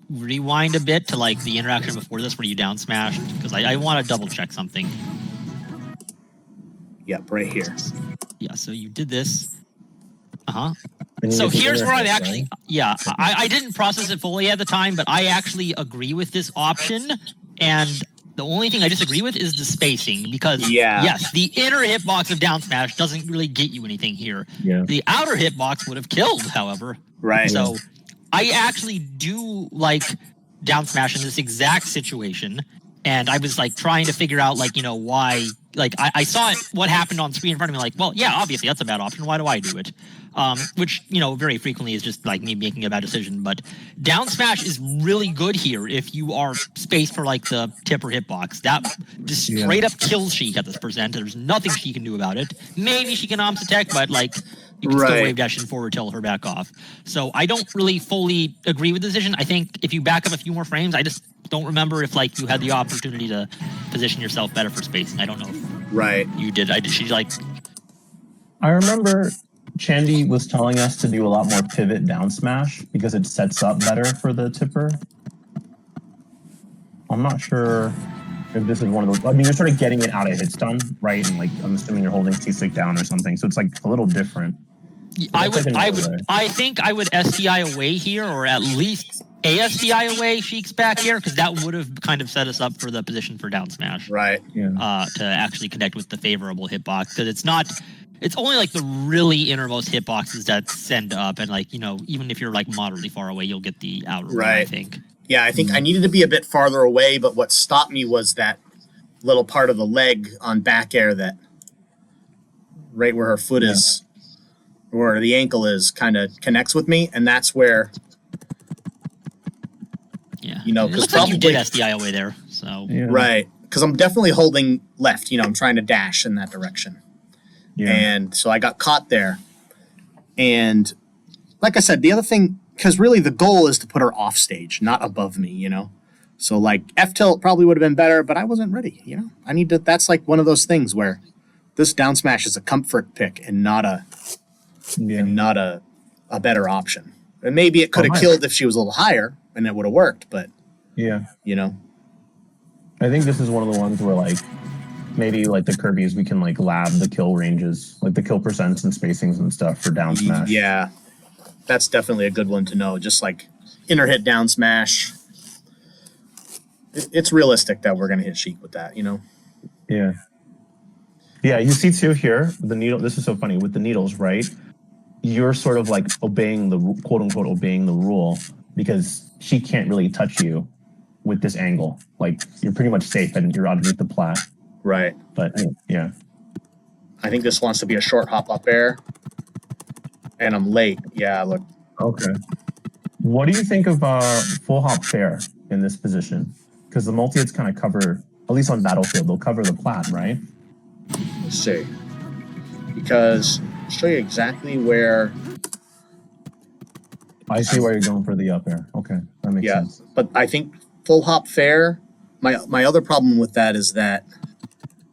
rewind a bit to like the interaction before this where you down smashed? Because I want to double check something. Yep. Right here. Yeah. So you did this. So here's where I'm actually, I didn't process it fully at the time, but I actually agree with this option. And the only thing I disagree with is the spacing because, yes, the inner hitbox of down smash doesn't really get you anything here. Yeah. The outer hitbox would have killed, however. Right. So I actually do like down smash in this exact situation. And I was like trying to figure out like, you know, why, like I saw what happened on screen in front of me, like, well, yeah, obviously that's a bad option. Why do I do it? Which, you know, very frequently is just like me making a bad decision. But down smash is really good here if you are spaced for like the tip or hitbox. That just straight up kills Sheik at this percent. There's nothing she can do about it. Maybe she can OMS attack, but like you can still wave dash and forward tell her back off. So I don't really fully agree with the decision. I think if you back up a few more frames, I just don't remember if like you had the opportunity to position yourself better for spacing. I don't know if you did. She's like, I remember Chandy was telling us to do a lot more pivot down smash because it sets up better for the tipper. I'm not sure if this is one of those. I mean, you're sort of getting it out of hit stun, right? And like, I'm assuming you're holding C-stick down or something. So it's like a little different. I think I would SDI away here, or at least ASDI away Sheik's back here, because that would have kind of set us up for the position for down smash. Right. Yeah. To actually connect with the favorable hitbox, because it's only like the really innermost hitboxes that send up, and like, you know, even if you're like moderately far away, you'll get the outer one, I think. Yeah, I think I needed to be a bit farther away, but what stopped me was that little part of the leg on back air that right where her foot is, where the ankle is, kind of connects with me, and that's where, you know, because like you did SDI away there, so right, because I'm definitely holding left. You know, I'm trying to dash in that direction, and so I got caught there. And like I said, the other thing, because really the goal is to put her off stage, not above me. You know, So like F tilt probably would have been better, but I wasn't ready. I need to. That's like one of those things where this down smash is a comfort pick and not a better option. And maybe it could have killed if she was a little higher and it would have worked. But yeah, I think this is one of the ones where like maybe like the Kirby's we can like lab the kill ranges, like the kill percents and spacings and stuff for down smash. Yeah, that's definitely a good one to know. Just like inner hit down smash. It's realistic that we're going to hit Sheik with that, Yeah. Yeah, you see too here, the needle, this is so funny, with the needles, right? You're sort of like obeying the, quote unquote, obeying the rule because she can't really touch you with this angle. Like, you're pretty much safe and you're underneath the plat. Right. But, yeah. I think this wants to be a short hop up air. And I'm late. Yeah, look. Okay. What do you think of full hop fair in this position? Because the multi-hits kind of cover, at least on Battlefield, they'll cover the plat, right? Let's see. Because I'll show you exactly where. I see why you're going for the up air. Okay, that makes sense. But I think full hop fair. My other problem with that is that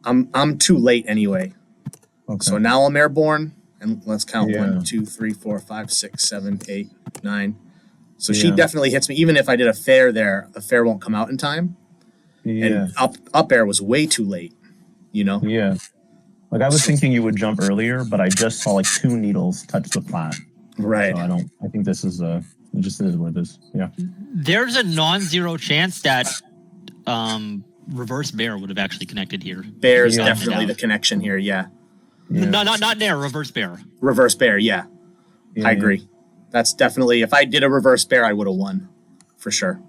I'm too late anyway. Okay. So now I'm airborne, and let's count 1, 2, 3, 4, 5, 6, 7, 8, 9. So she definitely hits me. Even if I did a fair there, the fair won't come out in time. Yeah. And up air was way too late, Yeah. Like I was thinking you would jump earlier, but I just saw like 2 needles touch the plat. Right. So I think this is it just is what it is. Yeah. There's a non-zero chance that reverse bear would have actually connected here. Bear's definitely the connection here, yeah. Not there, reverse bear. Reverse bear, yeah. I agree. That's definitely, if I did a reverse bear, I would have won, for sure.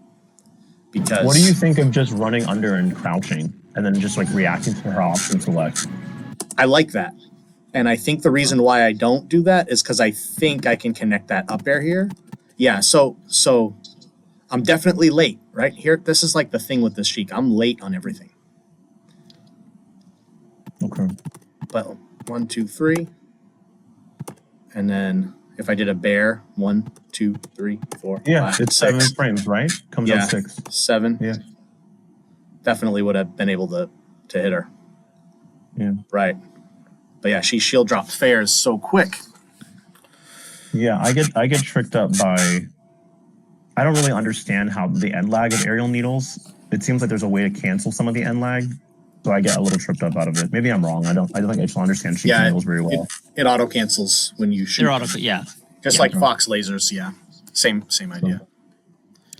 Because what do you think of just running under and crouching, and then just like reacting to her option select? I like that. And I think the reason why I don't do that is because I think I can connect that up air here. Yeah, so I'm definitely late, right? Here, this is like the thing with this Sheik. I'm late on everything. Okay. But 1, 2, 3. And then if I did a bear, 1, 2, 3, 4, yeah, 5, it's 6. 7 frames, right? Comes out 6. 7. Yeah. Definitely would have been able to hit her. Yeah. Right. But yeah, she shield dropped fairs so quick. Yeah, I get tricked up by. I don't really understand how the end lag of aerial needles. It seems like there's a way to cancel some of the end lag, so I get a little tripped up out of it. Maybe I'm wrong. I don't think I just understand sheet needles very well. It auto cancels when you shoot. Just like Fox lasers. Yeah, same idea.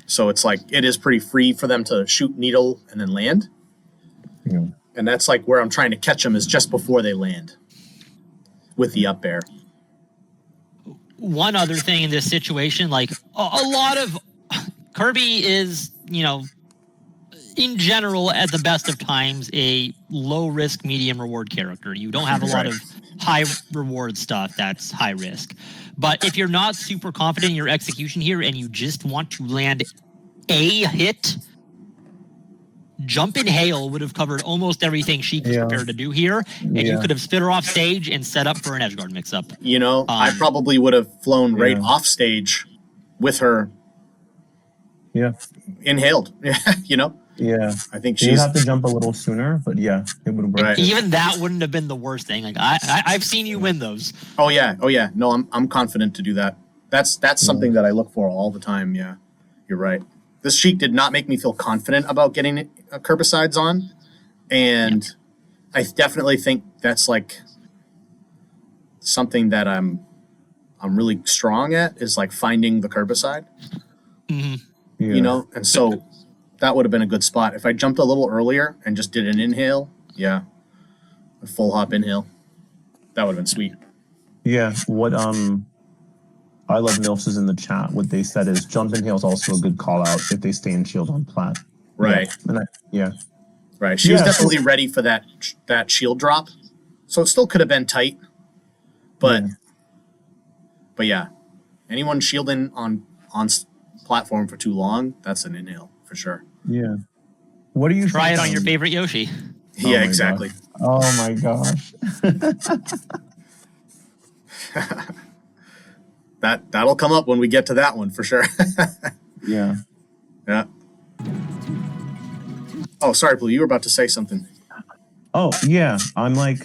So it's like it is pretty free for them to shoot needle and then land. Yeah. And that's like where I'm trying to catch them is just before they land with the up air. One other thing in this situation, like a lot of Kirby is, in general, at the best of times, a low risk, medium reward character. You don't have a lot of high reward stuff that's high risk. But if you're not super confident in your execution here and you just want to land a hit, Jump and Hail would have covered almost everything Sheik was prepared to do here, and you could have spit her off stage and set up for an edgeguard mix-up. I probably would have flown right off stage with her. Yeah. Inhaled. Yeah. I think she'd have to jump a little sooner, but yeah, it would have worked. Right. Even that wouldn't have been the worst thing. Like I've seen you win those. Oh yeah. No, I'm confident to do that. That's something that I look for all the time. Yeah, you're right. This Sheik did not make me feel confident about getting Kerbicides on, and I definitely think that's like something that I'm really strong at is like finding the Kerbicide. Mm-hmm. And so that would have been a good spot if I jumped a little earlier and just did an inhale. Yeah, a full hop inhale. That would have been sweet. Yeah. What I love MILFs is in the chat. What they said is jump inhale is also a good call out if they stay in shield on plat. Right. Right. She was definitely ready for that shield drop. So it still could have been tight. But yeah. Anyone shielding on platform for too long, that's an inhale for sure. Yeah. What do you try it on your favorite Yoshi? Yeah, exactly. Oh my gosh. That'll come up when we get to that one for sure. Yeah. Yeah. Oh, sorry, Blue. You were about to say something. Oh yeah, I'm like,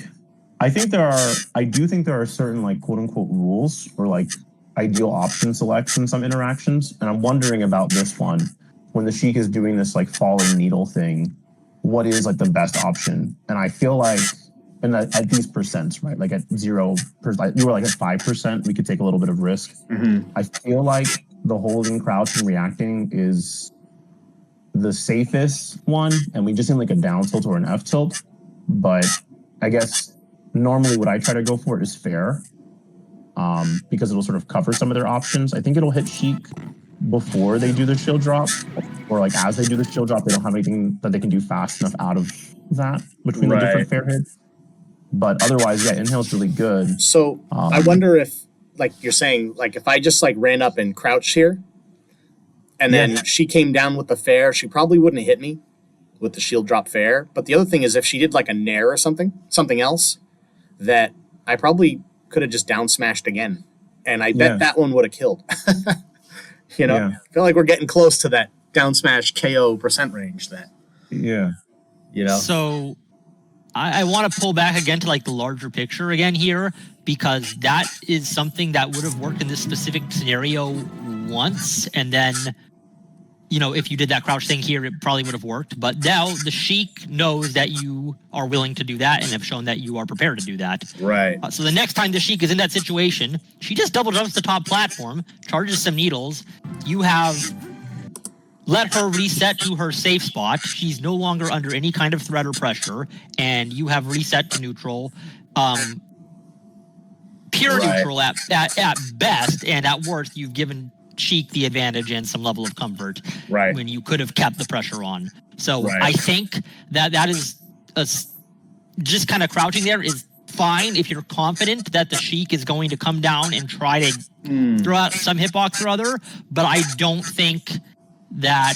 I do think there are certain like quote unquote rules or like ideal option selects in some interactions, and I'm wondering about this one when the Sheik is doing this like falling needle thing. What is like the best option? And I feel like, and at these percents, right? Like at 0%, you were like at 5%, we could take a little bit of risk. I feel like the holding, crouch, and reacting is the safest one, and we just need like a down tilt or an F tilt. But I guess normally what I try to go for is fair, because it'll sort of cover some of their options. I think it'll hit Sheik before they do the shield drop, or like as they do the shield drop, they don't have anything that they can do fast enough out of that between the different fair hits. But otherwise, yeah, inhale's really good. So I wonder if, like you're saying, like if I just like ran up and crouched here, and then she came down with the fair, she probably wouldn't have hit me with the shield drop fair. But the other thing is if she did like a nair or something else, that I probably could have just down smashed again. And I bet that one would have killed. You know, I feel like we're getting close to that down smash KO % range. You know. So I want to pull back again to like the larger picture again here, because that is something that would have worked in this specific scenario once, and then, you know, if you did that crouch thing here, it probably would have worked. But now the Sheik knows that you are willing to do that and have shown that you are prepared to do that. Right. So the next time the Sheik is in that situation, she just double jumps the top platform, charges some needles. You have let her reset to her safe spot. She's no longer under any kind of threat or pressure, and you have reset to neutral. Pure neutral at best, and at worst, you've given Sheik the advantage and some level of comfort when you could have kept the pressure on. So I think that is just kind of crouching there is fine if you're confident that the Sheik is going to come down and try to throw out some hitbox or other, but I don't think that...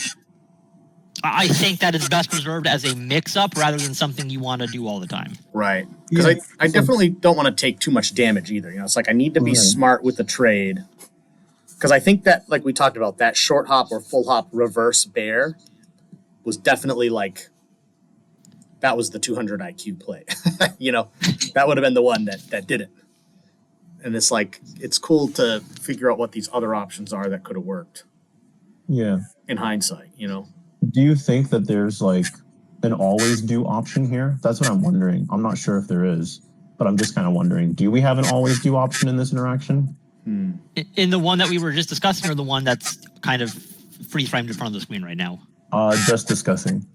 I think that is best reserved as a mix-up rather than something you want to do all the time. Right. Because I definitely don't want to take too much damage either. You know, it's like I need to be smart with the trade. Because I think that, like we talked about, that short hop or full hop reverse bear was definitely like, that was the 200 IQ play. You know, that would have been the one that did it. And it's like, it's cool to figure out what these other options are that could have worked. Yeah. In hindsight, you know. Do you think that there's like an always do option here? That's what I'm wondering. I'm not sure if there is, but I'm just kind of wondering, do we have an always do option in this interaction? In the one that we were just discussing, or the one that's kind of free framed in front of the screen right now? Just discussing.